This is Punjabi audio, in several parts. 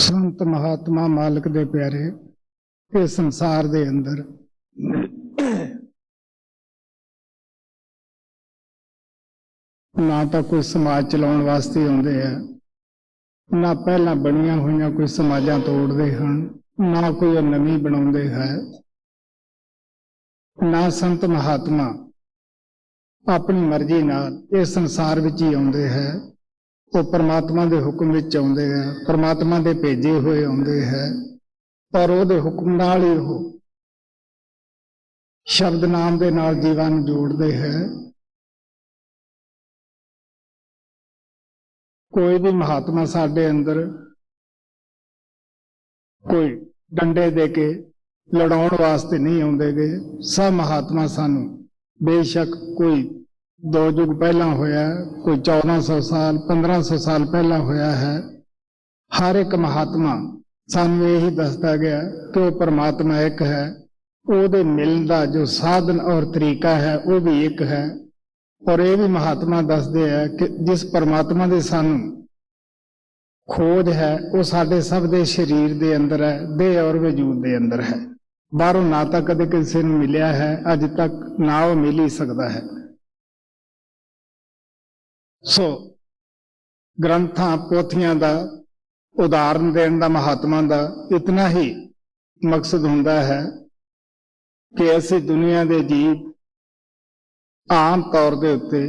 संत महात्मा मालिक दे प्यारे इस संसार दे अंदर ना तो कोई समाज चलाउण वास्ते आउंदे है, ना पहला बनिया हुई कोई समाजा तोड़ते हैं, ना कोई नवी बनाउंदे है। ना संत महात्मा अपनी मर्जी नाल इस संसार विच ही आउंदे है। वो परमात्मा के हुक्म विच आउंदे है, परमात्मा के भेजे हुए आउंदे है और उहदे हुक्म नाल ही वो शब्द नाम दे नाल जीवन जोड़ते हैं। कोई भी महात्मा साडे अंदर कोई डंडे दे के लड़ाउण वास्ते नहीं आउंदे गे। सब महात्मा सानू बेशक कोई 2 युग पहला होया, कोई 1400 साल 1500 साल पहला होया है। हर एक महात्मा सानू यही दसदा गया कि वो परमात्मा एक है। ਉਹਦੇ मिलन का जो साधन और तरीका है वो भी एक है। और ये भी महात्मा दसते हैं कि जिस परमात्मा के सानू खोज है वो साडे सब दे शरीर दे अंदर है, देह और वजूद दे अंदर है। बाहरों ना तो कदे किसी ने मिलिया है, अज तक ना वो मिल ही सकता है। सो ग्रंथां पोथियां दा उदाहरण देने का महात्मा का इतना ही मकसद हुंदा है कि असी दुनिया के जीव आम तौर के उत्ते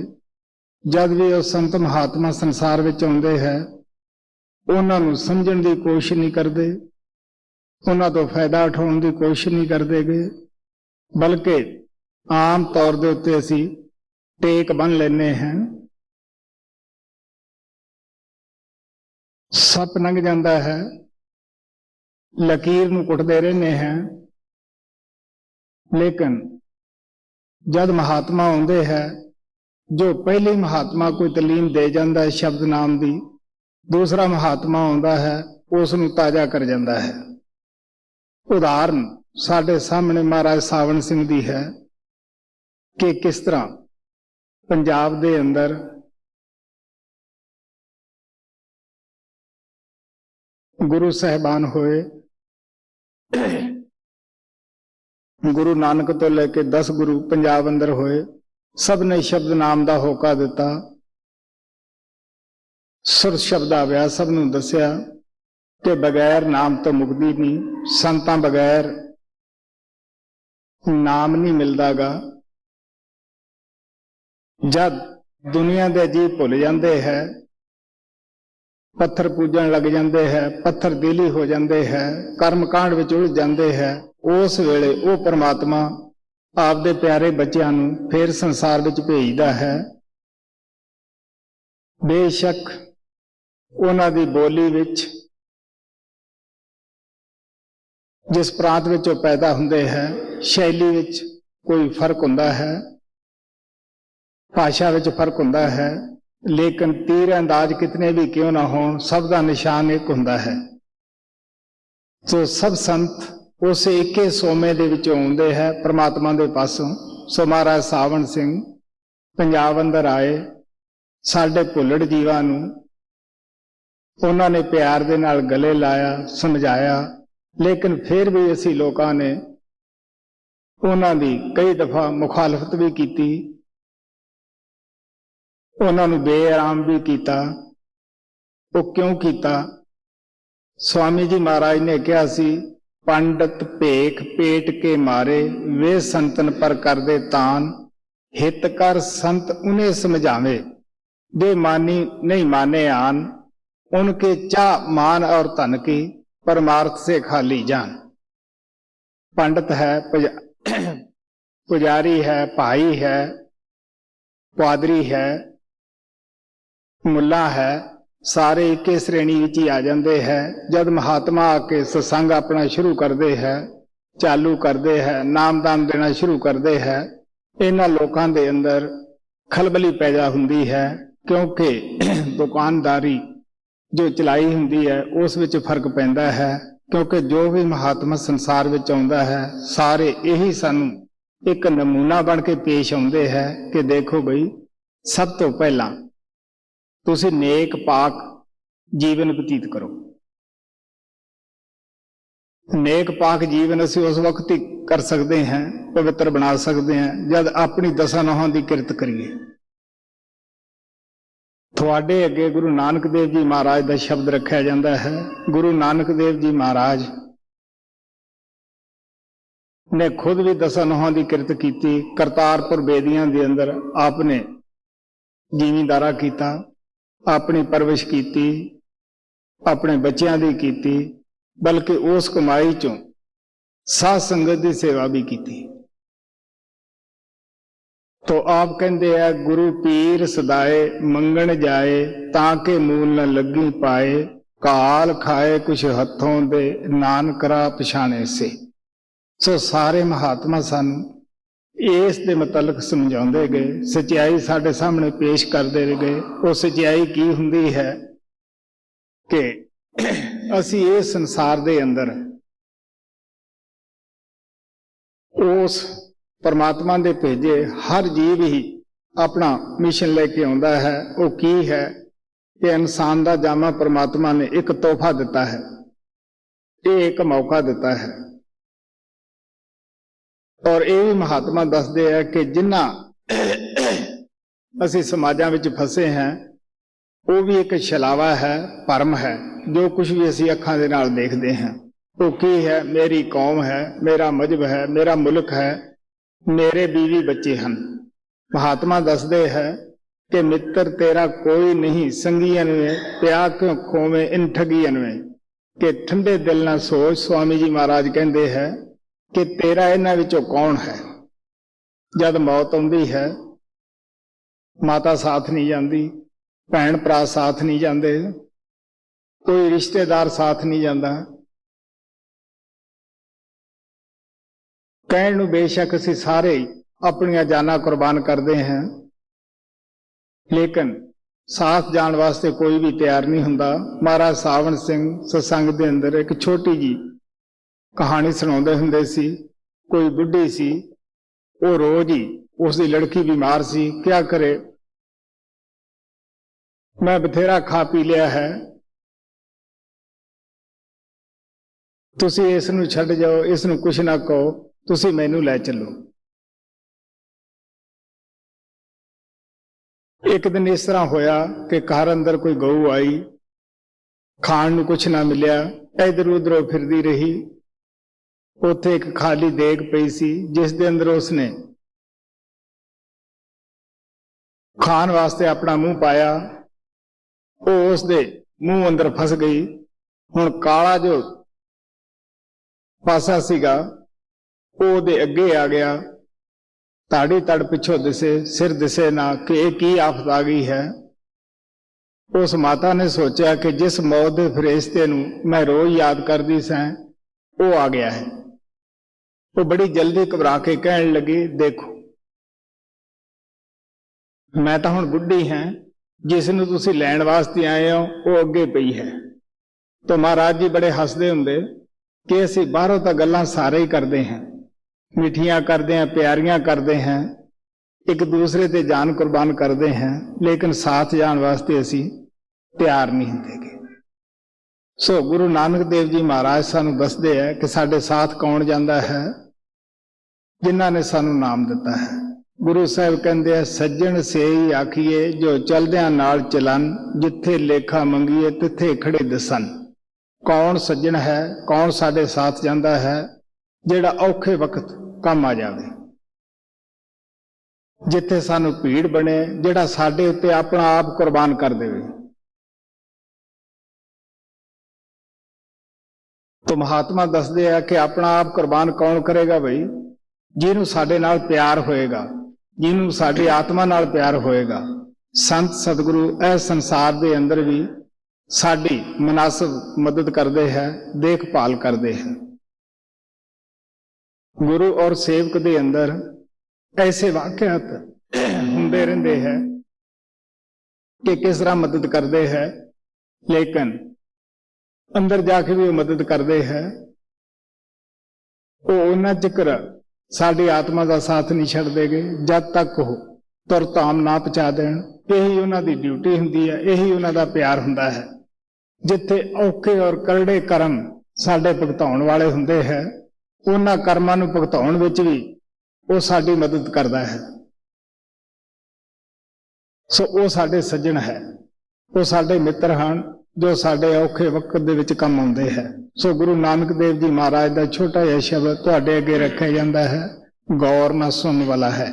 जब भी वो संत महात्मा संसार विच आउंदे है उन्हां नूं समझण की कोशिश नहीं करते, उन्हां तो फायदा उठाउण की कोशिश नहीं करते गे, बल्कि आम तौर के उत्ते असी टेक बन लेने हैं। सप लंघ जाता है, लकीर नूं कुटदे रहने हैं। लेकिन जब महात्मा आउंदे है, जो पहली महात्मा कोई तलीम दे जाता है शब्द नाम की, दूसरा महात्मा आउंदा है उसनूं ताजा कर जाता है। उदाहरण साडे सामने महाराज सावण सिंह दी है कि किस तरह पंजाब दे अंदर गुरु साहिबान होए, गुरु नानक तो लेके 10 गुरु पंजाब अंदर होए, सब ने शब्द नाम का होका दिता। सुर शब्द आया, सब नूं दसिया कि बगैर नाम तो मुक्ति नहीं, संतां बगैर नाम नहीं मिलता गा। जब दुनिया के जीव भुल जाते हैं, पत्थर पूजन लग जाते हैं, पत्थर दिली हो जाते हैं, कर्म कांड विच उलझ जाते हैं, उस वेले वो परमात्मा आपदे प्यारे बच्चों नूं फिर संसार विच भेजदा है। बेशक उन्हां दी बोली विच जिस प्रांत विच वो पैदा हुंदे है, शैली विच कोई फर्क हुंदा है, भाषा विच फर्क हुंदा है, लेकिन तीर अंदाज कितने भी क्यों ना हो, सब का निशान एक हुंदा है। तो सब संत उस एक ही सोमे दे विचों आउंदे है परमात्मा दे पासों। सो महाराज सावण सिंह पंजाब अंदर आए, साडे भुल्लड़ जीवां नूं उन्हां ने प्यार दे नाल गले लाया, समझाया, लेकिन फिर भी असी लोकां ने उन्हां दी कई दफा मुखालफत भी कीती, उन्हां नूं बेआराम भी कीता। वो क्यों कीता? स्वामी जी महाराज ने कहा सी, पंडित भेख पेट के मारे, वे संतन पर कर दे तान, हित कर संत उन्हें समझावे, वे मानी नहीं माने आन, उनके चाह मान और धन की, परमार्थ से खाली जान। पंडित है, पुजारी है, भाई है, पादरी है, मुल्ला है, सारे एक ही श्रेणी विच ही आ जाते हैं। जब महात्मा आके सत्संग अपना शुरू करते हैं, चालू करते हैं, नामदान देना शुरू करते हैं, इन्हां लोकां दे अंदर खलबली पैदा हुंदी है, क्योंकि दुकानदारी जो चलाई हुंदी है उस विच फर्क पैंदा है। क्योंकि जो भी महात्मा संसार विच आउंदा है, सारे यही सानू एक नमूना बन के पेश आउंदे है कि देखो बई, सब तो पहला तुसीं नेक पाक जीवन बतीत करो, नेक पाक जीवन असी उस वक्त ही कर सकते हैं, पवित्र बना सकते हैं, जब अपनी दसा नौहां की किरत करिए। थोड़े अगे गुरु नानक देव जी महाराज का शब्द रखा जाता है। गुरु नानक देव जी महाराज ने खुद भी दसा नौहां की किरत की। करतारपुर बेदियां के अंदर आपने जिमींदारा किया, अपनी परवरिश की, अपने बच्चों की की, बल्कि उस कमाई चों साध संगत की सेवा भी की। तो आप कहते हैं गुरु पीर सदाए मंगण जाए, ताके मूल न लगी पाए, काल खाए कुछ हथों दे, नानकरा पछाणे से। सो सारे महात्मा सानू इस दे मतलब समझाते गए, सच्चाई साडे सामने पेश करते गए। वो सच्चाई की हुंदी है कि असी इस संसार दे अंदर उस परमात्मा दे भेजे हर जीव ही अपना मिशन लेके आउंदा है। वो की है कि इंसान दा जामा परमात्मा ने एक तोहफा दिता है, ये एक मौका दिता है। और ये भी महात्मा दसदे है कि जिन्ना असी समाजां विच फसे हैं, वो भी एक छलावा है, भरम है। जो कुछ भी असी अखां दे नाल देखते हैं वो की है, मेरी कौम है, मेरा मजहब है, मेरा मुल्क है, मेरे बीवी बच्चे हैं। महात्मा दसदे है कि मित्र तेरा कोई नहीं, संगियन में प्या क्यों खोवे इन ठगियन में, कि ठंडे दिल ना सोच। स्वामी जी महाराज कहते हैं कि तेरा इन्हां विचों कौन है। जद मौत आउंदी है, माता साथ नहीं जाती, भैन भरा साथ नहीं जाते, कोई रिश्तेदार साथ नहीं जाता। कहण नूं बेशक असीं सारे अपनियां जानां कुर्बान करते हैं, लेकिन साथ जाण वास्ते कोई भी तैयार नहीं हुंदा। महाराज सावण सिंह सत्संग दे अंदर एक छोटी जी कहानी सुणाउंदे हुंदे सी। कोई बुढ़ी सी, वो रोज ही उसकी लड़की बीमार सी, क्या करे, मैं बथेरा खा पी लिया है, तुसी इस नूं छड्ड जाओ, इस नूं कुछ ना कहो, तुसी मैनू लै चलो। एक दिन इस तरह होया कि घर अंदर कोई गऊ आई, खाण नूं कुछ ना मिलिया, इधर उधरों फिरदी रही। उत्थे एक खाली देग पई सी, जिस दे अंदर उसने खाण वास्ते अपना मुंह पाया। वो उसदे मुंह अंदर फस गई। हुण काला जो पासा सीगा वो दे अगे आ गया, ताड़ी तड़ पिछों दिसे, सिर दिसे ना कि एक ही आफत आ गई है। उस माता ने सोचा कि जिस मौत के फरिश्ते नूं मैं रोज याद करती सैं, वो आ गया है। वो बड़ी जल्दी घबरा के कहने लगी, देखो मैं तो हुण बुढ़ी हैं, जिस नूं तुसीं लैण वास्ते आए हो वो अगे पई है। तो महाराज जी बड़े हसदे हुंदे कि असीं बाहरों तां गल्लां सारे ही करते हैं, मिठियां करते हैं, प्यारियां करते हैं, एक दूसरे ते जान कुर्बान करते हैं, लेकिन साथ जान वास्ते असीं तैयार नहीं होंगे। सो गुरु नानक देव जी महाराज सानू दसदे है कि साडे साथ कौन जाता है, जिन्हां ने सानू नाम दिता है। गुरु साहब कहते हैं, सज्जन से ही आखिए जो चलदियां नाल चलन, जिथे लेखा मंगीए तिथे खड़े दसन। कौन सज्जन है, कौन साडे साथ जाता है, जिहड़ा औखे वक्त काम आ जाए, जिथे सानू भीड़ बने, जिहड़ा साडे उत्ते अपना आप कुर्बान कर देवे। तो महात्मा दसदे है कि अपना आप कुर्बान कौन करेगा भाई, जिन्हों साडे नाल प्यार होएगा, जिन्हों साडी आत्मा नाल प्यार होएगा। संत सतगुरु इस संसार दे अंदर भी साडी मुनासिब मदद करते हैं, देखभाल करते हैं। गुरु और सेवक दे अंदर ऐसे वाकयात हुंदे रहिंदे हैं कि किस तरह मदद करते हैं, लेकिन अंदर जाके भी मदद करते हैं। वो उन्ना चिकर साडी आत्मा का साथ नहीं छड़ देगे जब तक वो तुर धाम ना पहुंचा देन। यही उन्हां दी ड्यूटी हुंदी है, यही उन्हां दा प्यार हुंदा है। जिथे औखे और करड़े कर्म ਸਾਡੇ ਭੁਗਤਾਉਣ ਵਾਲੇ ਹੁੰਦੇ ਹੈ, ਉਹਨਾਂ ਕਰਮਾਂ ਨੂੰ ਭੁਗਤਾਉਣ ਵਿੱਚ ਵੀ ਉਹ ਸਾਡੀ ਮਦਦ ਕਰਦਾ ਹੈ। ਸੋ ਉਹ ਸਾਡੇ ਸੱਜਣ ਹੈ, ਉਹ ਸਾਡੇ ਮਿੱਤਰ ਹਨ, ਜੋ ਸਾਡੇ ਔਖੇ ਵਕਤ ਦੇ ਵਿੱਚ ਕੰਮ ਆਉਂਦੇ ਹੈ। ਸੋ ਗੁਰੂ ਨਾਨਕ ਦੇਵ ਜੀ ਮਹਾਰਾਜ ਦਾ ਛੋਟਾ ਜਿਹਾ ਸ਼ਬਦ ਤੁਹਾਡੇ ਅੱਗੇ ਰੱਖਿਆ ਜਾਂਦਾ ਹੈ, ਗੌਰ ਨਾਲ ਸੁਣਨ ਵਾਲਾ ਹੈ।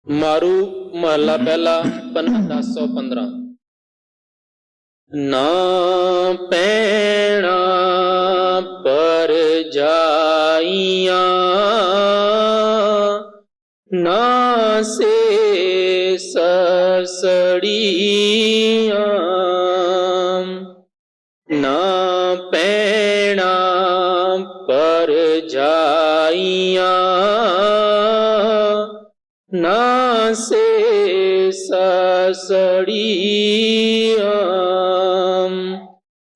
ਮਾਰੂ ਮਹਲਾ ਪਹਿਲਾ ਪੰਨਾ 1015। ਨਾ ਪੈਣਾ ਪਰ ਜਾਈਆਂ, ਨਾ ਸੇ ਸੜੀਆਂ, ਨਾ ਪੈਣਾ ਪਰ ਜਾਈਆਂ, ਨਾ ਸੇ ਸੜੀਆਂ,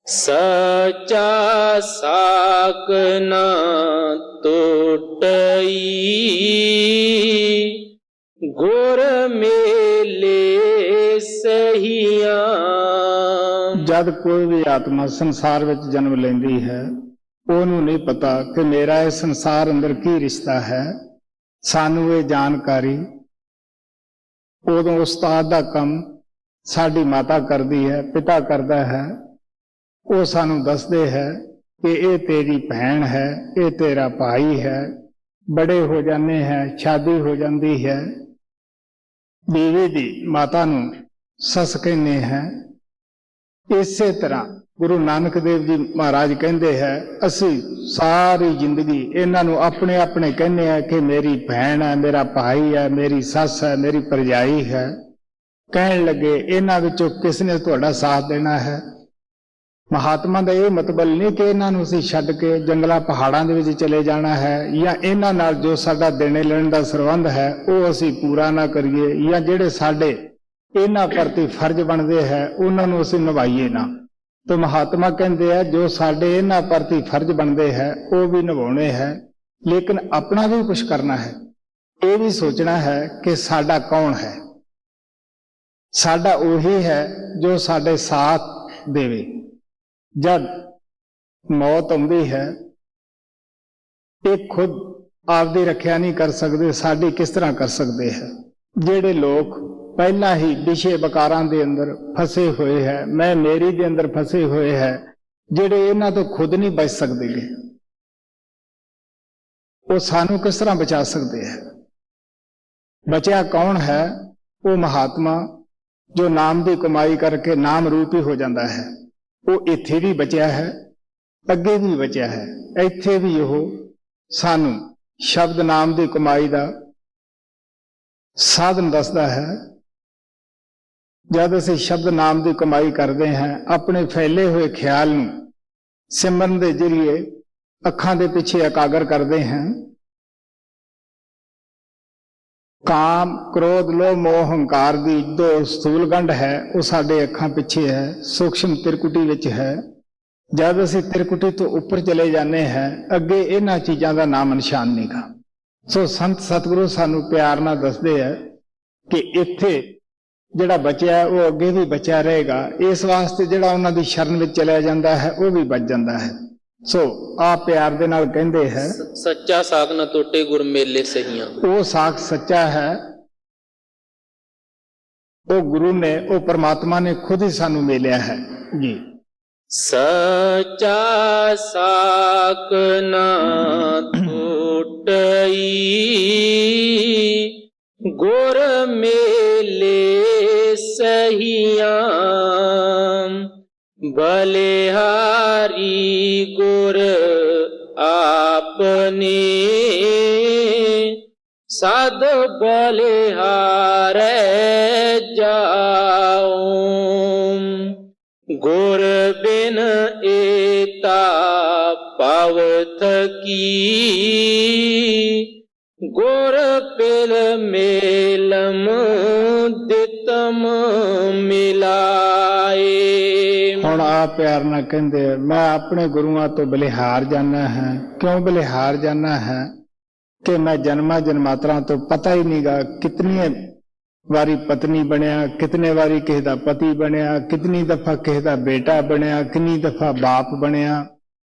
ਸੱਚਾ ਸਾਕ ਨਾ ਟੁੱਟਈ, ਗੁਰ ਮੇਲੇ ਸਹੀਆਂ। ਜਦ ਕੋਈ ਵੀ ਆਤਮਾ ਸੰਸਾਰ ਵਿੱਚ ਜਨਮ ਲੈਂਦੀ ਹੈ, ਉਹਨੂੰ ਨਹੀਂ ਪਤਾ ਕਿ ਮੇਰਾ ਇਸ ਸੰਸਾਰ ਅੰਦਰ ਕੀ ਰਿਸ਼ਤਾ ਹੈ। ਸਾਨੂੰ ਇਹ ਜਾਣਕਾਰੀ ਉਦੋਂ ਉਸਤਾਦ ਦਾ ਕੰਮ ਸਾਡੀ ਮਾਤਾ ਕਰਦੀ ਹੈ, ਪਿਤਾ ਕਰਦਾ ਹੈ। ਉਹ ਸਾਨੂੰ ਦੱਸਦੇ ਹੈ ਕਿ ਇਹ ਤੇਰੀ ਭੈਣ ਹੈ, ਇਹ ਤੇਰਾ ਭਾਈ ਹੈ। ਬੜੇ ਹੋ ਜਾਂਦੇ ਹੈ, ਸ਼ਾਦੀ ਹੋ ਜਾਂਦੀ ਹੈ, ਬੀਵੀ ਦੀ ਮਾਤਾ ਨੂੰ ਸੱਸ ਕਹਿੰਦੇ ਹੈ। ਇਸੇ ਤਰ੍ਹਾਂ ਗੁਰੂ ਨਾਨਕ ਦੇਵ ਜੀ ਮਹਾਰਾਜ ਕਹਿੰਦੇ ਹੈ, ਅਸੀਂ ਸਾਰੀ ਜ਼ਿੰਦਗੀ ਇਹਨਾਂ ਨੂੰ ਆਪਣੇ ਆਪਣੇ ਕਹਿੰਦੇ ਆ ਕਿ ਮੇਰੀ ਭੈਣ ਹੈ, ਮੇਰਾ ਭਾਈ ਹੈ, ਮੇਰੀ ਸੱਸ ਹੈ, ਮੇਰੀ ਭਰਜਾਈ ਹੈ। ਕਹਿਣ ਲੱਗੇ ਇਹਨਾਂ ਵਿੱਚੋਂ ਕਿਸ ਨੇ ਤੁਹਾਡਾ ਸਾਥ ਦੇਣਾ ਹੈ। ਮਹਾਤਮਾ ਦਾ ਇਹ ਮਤਲਬ ਨਹੀਂ ਕਿ ਇਹਨਾਂ ਨੂੰ ਅਸੀਂ ਛੱਡ ਕੇ ਜੰਗਲਾਂ ਪਹਾੜਾਂ ਦੇ ਵਿੱਚ ਚਲੇ ਜਾਣਾ ਹੈ, ਜਾਂ ਇਹਨਾਂ ਨਾਲ ਜੋ ਸਾਡਾ ਦੇਣੇ ਲੈਣ ਦਾ ਸੰਬੰਧ ਹੈ ਉਹ ਅਸੀਂ ਪੂਰਾ ਨਾ ਕਰੀਏ, ਜਾਂ ਜਿਹੜੇ ਸਾਡੇ ਇਹਨਾਂ ਪ੍ਰਤੀ ਫਰਜ਼ ਬਣਦੇ ਹੈ ਉਹਨਾਂ ਨੂੰ ਅਸੀਂ ਨਿਭਾਈਏ ਨਾ। तो महात्मा कहते हैं जो साडे इन्हां प्रति फर्ज बनते हैं वो भी निभाने हैं, लेकिन अपना भी कुछ करना है। ये भी सोचना है कि साडा कौन है। साडा वही है जो साडे साथ देवे। जब मौत आउंदी है ये खुद आपदी रखिया नहीं कर सकते, साडी किस तरह कर सकते हैं। जेड़े लोग पहला ही विषय विकारां दे अंदर फसे हुए हैं, मैं मेरी दे अंदर फसे हुए हैं, जेड़े इन्हां तो खुद नहीं बच सकते, वो सानू किस तरह बचा सकते हैं। बचा कौन है? वो महात्मा जो नाम की कमाई करके नाम रूप ही हो जाता है। वो इत्थे भी बचा है, अगे भी बचा है। इत्थे भी वो सानू शब्द नाम की कमाई का साधन दसदा है। जब असीं शब्द नाम की कमाई करते हैं, अपने फैले हुए ख्याल नूं सिमरन के जरिए अखां दे पिछे एकागर करते हैं। काम, क्रोध, लोभ, मोह, हंकार की जो स्थूल गंढ है वो साडे अखां पिछे है, सूक्ष्म त्रिकुटी विच है। जब असीं त्रिकुटी तो उपर चले जाने हैं, अगे इन्हां चीज़ां दा नाम निशान नहीं गा। सो संत सतगुरु सानू प्यार नाल दसदे है कि इत्थे जिहड़ा बचिया है वो अगे भी बचिया रहेगा। इस वास्ते जिहड़ा उन्हां दी शरण विच चलिया जांदा है वो भी बच जांदा है। सो आप प्यार दे नाल कहंदे है सच्चा साख न टोटे गुर मेले सहियां। वो साख सच्चा है, वो गुरु ने, वो परमात्मा ने खुद ही सानू मिलिया है जी। सच्चा साख न टोटई गुर मेले सहियां। बलिहारी गुर आपने सद बलिहारे जाऊं। गुर बिन एता पावत की गुर पिल मेलम दितम मिलाए। हुण आप प्यार ना कहंदे मैं अपने गुरुआं तो बलिहार जाना है। क्यों बलिहार जाना है? कि मैं जन्मा जन्मांतरां तो पता ही नहीं गा कितनी ਵਾਰੀ ਪਤਨੀ ਬਣਿਆ, ਕਿਤਨੇ ਵਾਰੀ ਕਿਸੇ ਦਾ ਪਤੀ ਬਣਿਆ, ਕਿਤਨੀ ਦਫਾ ਕਿਸੇ ਦਾ ਬੇਟਾ ਬਣਿਆ, ਕਿੰਨੀ ਦਫਾ ਬਾਪ ਬਣਿਆ।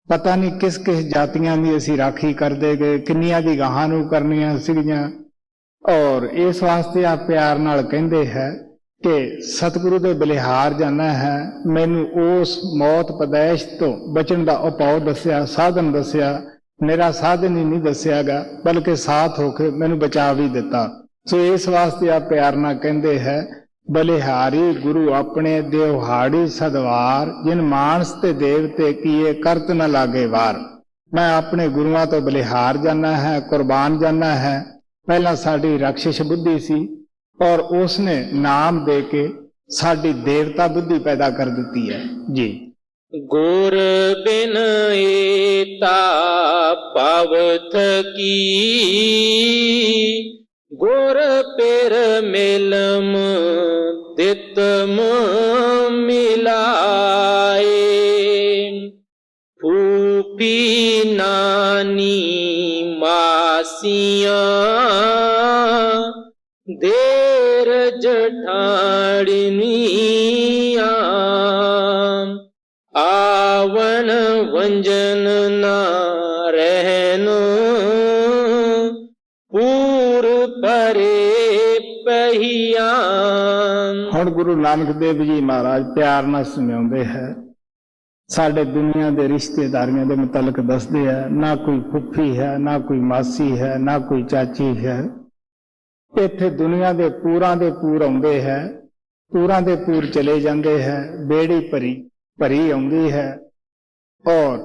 ਪਤਾ ਨਹੀਂ ਕਿਸ ਕਿਸ ਜਾਤੀਆਂ ਦੀ ਅਸੀਂ ਰਾਖੀ ਕਰਦੇ ਗਏ, ਕਿੰਨੀਆਂ ਦੀ ਗਾਹਾਂ ਨੂੰ ਕਰਨੀਆਂ ਸੀਗੀਆਂ। ਔਰ ਇਸ ਵਾਸਤੇ ਆ ਪਿਆਰ ਨਾਲ ਕਹਿੰਦੇ ਹੈ ਕਿ ਸਤਿਗੁਰੂ ਦੇ ਬਲਿਹਾਰ ਜਾਣਾ ਹੈ, ਮੈਨੂੰ ਉਸ ਮੌਤ ਪਦੈਸ਼ ਤੋਂ ਬਚਣ ਦਾ ਉਪਾਅ ਦੱਸਿਆ, ਸਾਧਨ ਦੱਸਿਆ। ਮੇਰਾ ਸਾਧਨ ਹੀ ਨਹੀਂ ਦੱਸਿਆਗਾ, ਬਲਕਿ ਸਾਥ ਹੋ ਕੇ ਮੈਨੂੰ ਬਚਾ ਵੀ ਦਿੱਤਾ। ਸੋ ਇਸ ਵਾਸਤੇ ਆ ਪਿਆਰ ਨਾਲ ਕਹਿੰਦੇ ਹੈ, ਬਲਿਹਾਰੀ ਗੁਰੂ ਆਪਣੇ ਦਿਵਹਾੜੀ ਸਦਵਾਰ, ਜਿਨ ਮਾਨਸ ਤੇ ਦੇਵਤੇ ਕੀਏ ਕਰਤ ਨ ਲਾਗੇ ਵਾਰ। ਮੈਂ ਆਪਣੇ ਗੁਰੂਆਂ ਤੋਂ ਬਲਿਹਾਰ ਜਾਣਾ ਹੈ, ਕੁਰਬਾਨ ਜਾਣਾ ਹੈ। ਪਹਿਲਾਂ ਸਾਡੀ ਰਕਸ਼ਿਸ਼ ਬੁੱਧੀ ਸੀ ਔਰ ਉਸਨੇ ਨਾਮ ਦੇ ਕੇ ਸਾਡੀ ਦੇਵਤਾ ਬੁੱਧੀ ਪੈਦਾ ਕਰ ਦਿੱਤੀ ਹੈ ਜੀ। ਗੁਰ ਬਿਨ ਏਤਾ ਪਾਵਤ ਕੀ, ਗੁਰ ਪਿਰ ਮਿਲਮ ਤਿਤਮ ਮਿਲਾਏ। ਫੂਫੀ ਨਾਨੀ ਮਾਸੀਆਂ, ਦੇਰ ਜਠਾੜਨੀਆਂ। ਆਵਣ ਵੰਜਨ ਨਾ ਰਹਿਨ, ਪੂਰ ਪਰੇ ਪਹੀਆਂ। ਹੁਣ ਗੁਰੂ ਨਾਨਕ ਦੇਵ ਜੀ ਮਹਾਰਾਜ ਪਿਆਰ ਨਾਲ ਸਮਝਾਉਂਦੇ ਹੈ, ਸਾਡੇ ਦੁਨੀਆ ਦੇ ਰਿਸ਼ਤੇਦਾਰੀਆਂ ਦੇ ਮੁਤਲਕ ਦੱਸਦੇ ਹੈ। ਨਾ ਕੋਈ ਫੁੱਫੀ ਹੈ, ਨਾ ਕੋਈ ਮਾਸੀ ਹੈ, ਨਾ ਕੋਈ ਚਾਚੀ ਹੈ। ਇੱਥੇ ਦੁਨੀਆ ਦੇ ਪੂਰਾਂ ਦੇ ਪੂਰ ਆਉਂਦੇ ਹੈ, ਪੂਰਾਂ ਦੇ ਪੂਰ ਚਲੇ ਜਾਂਦੇ ਹੈ। ਬੇੜੀ ਭਰੀ ਆਉਂਦੀ ਹੈ ਔਰ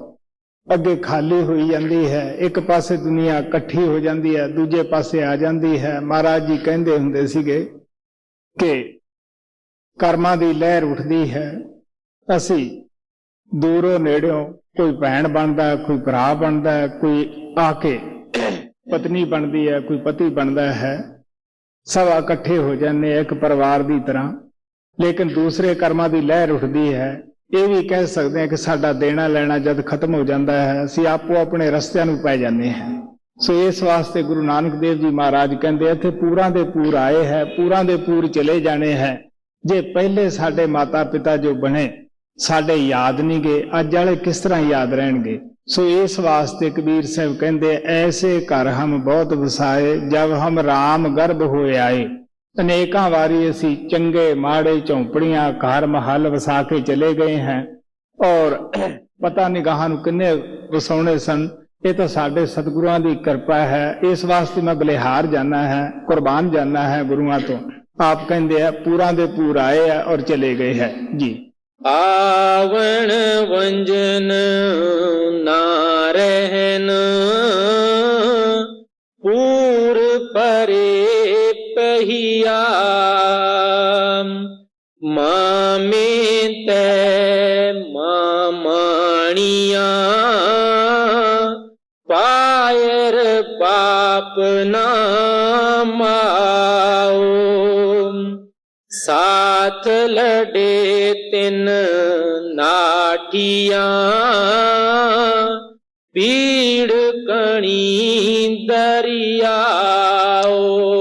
ਅੱਗੇ ਖਾਲੀ ਹੋਈ ਜਾਂਦੀ ਹੈ। ਇੱਕ ਪਾਸੇ ਦੁਨੀਆ ਇਕੱਠੀ ਹੋ ਜਾਂਦੀ ਹੈ, ਦੂਜੇ ਪਾਸੇ ਆ ਜਾਂਦੀ ਹੈ। ਮਹਾਰਾਜ ਜੀ ਕਹਿੰਦੇ ਹੁੰਦੇ ਸੀਗੇ ਕਿ ਕਰਮਾਂ ਦੀ ਲਹਿਰ ਉੱਠਦੀ ਹੈ। ਅਸੀਂ ਦੂਰੋਂ ਨੇੜਿਓਂ ਕੋਈ ਭੈਣ ਬਣਦਾ, ਕੋਈ ਭਰਾ ਬਣਦਾ, ਕੋਈ ਆ ਕੇ ਪਤਨੀ ਬਣਦੀ ਹੈ, ਕੋਈ ਪਤੀ ਬਣਦਾ ਹੈ। ਸਭ ਇਕੱਠੇ ਹੋ ਜਾਂਦੇ ਇੱਕ ਪਰਿਵਾਰ ਦੀ ਤਰ੍ਹਾਂ। ਲੇਕਿਨ ਦੂਸਰੇ ਕਰਮਾਂ ਦੀ ਲਹਿਰ ਉੱਠਦੀ ਹੈ। ਇਹ ਵੀ ਕਹਿ ਸਕਦੇ ਹਾਂ ਕਿ ਸਾਡਾ ਦੇਣਾ ਲੈਣਾ ਜਦ ਖਤਮ ਹੋ ਜਾਂਦਾ ਹੈ, ਅਸੀਂ ਆਪੋ ਆਪਣੇ ਰਸਤਿਆਂ ਨੂੰ ਪੈ ਜਾਂਦੇ ਹਾਂ। ਸੋ ਇਸ ਵਾਸਤੇ ਗੁਰੂ ਨਾਨਕ ਦੇਵ ਜੀ ਮਹਾਰਾਜ ਕਹਿੰਦੇ ਇੱਥੇ ਪੂਰਾਂ ਦੇ ਪੂਰ ਆਏ ਹੈ, ਪੂਰਾਂ ਦੇ ਪੂਰ ਚਲੇ ਜਾਣੇ ਹੈ। ਜੇ ਪਹਿਲੇ ਸਾਡੇ ਮਾਤਾ ਪਿਤਾ ਜੋ ਬਣੇ ਸਾਡੇ ਯਾਦ ਨਹੀਂ ਗਏ, ਅੱਜ ਵਾਲੇ ਕਿਸ ਤਰ੍ਹਾਂ ਯਾਦ ਰਹਿਣਗੇ। ਸੋ ਇਸ ਵਾਸਤੇ ਕਬੀਰ ਸਾਹਿਬ ਕਹਿੰਦੇ ਐਸੇ ਘਰ ਹਮ ਬਹੁਤ ਵਸਾਏ, ਜਬ ਹਮ ਰਾਮ ਗਰਭ ਹੋਏ ਆਏ। ਅਨੇਕਾਂ ਵਾਰੀ ਅਸੀਂ ਚੰਗੇ ਮਾੜੇ ਝੌਂਪੜੀਆਂ ਘਰ ਮਹੱਲ ਵਸਾ ਕੇ ਚਲੇ ਗਏ हैं ਔਰ ਪਤਾ ਨਹੀਂ ਗਾਹਾਂ ਨੂੰ ਕਿੰਨੇ ਵਸਾਉਣੇ ਸਨ। ਇਹ ਤਾਂ ਸਾਡੇ ਸਤਿਗੁਰਾਂ ਦੀ ਕਿਰਪਾ ਹੈ। ਇਸ ਵਾਸਤੇ ਮੈਂ ਬਲਿਹਾਰ ਜਾਣਾ ਹੈ, ਕੁਰਬਾਨ ਜਾਣਾ ਹੈ ਗੁਰੂਆਂ ਤੋਂ। ਆਪ ਕਹਿੰਦੇ ਆ ਪੂਰਾਂ ਦੇ ਪੂਰ ਆਏ ਆ ਔਰ ਚਲੇ ਗਏ ਹੈ ਜੀ। ਆਵਣ ਵੰਜਨ ਨਾ ਰਹਿਨ, ਪੂਰ ਪਰੇ ਪਹੀਆ। ਮਾਮੇ ਤੈ ਮਾਣੀਆਂ, ਪਾਇਰ ਬਾਪ ਨਾ ਮਾਓ। ਸਾਥ ਲੜੇ ਤਿੰਨ ਨਾਠੀਆਂ, ਪੀੜ ਕਣੀ ਦਰਿਆਓ।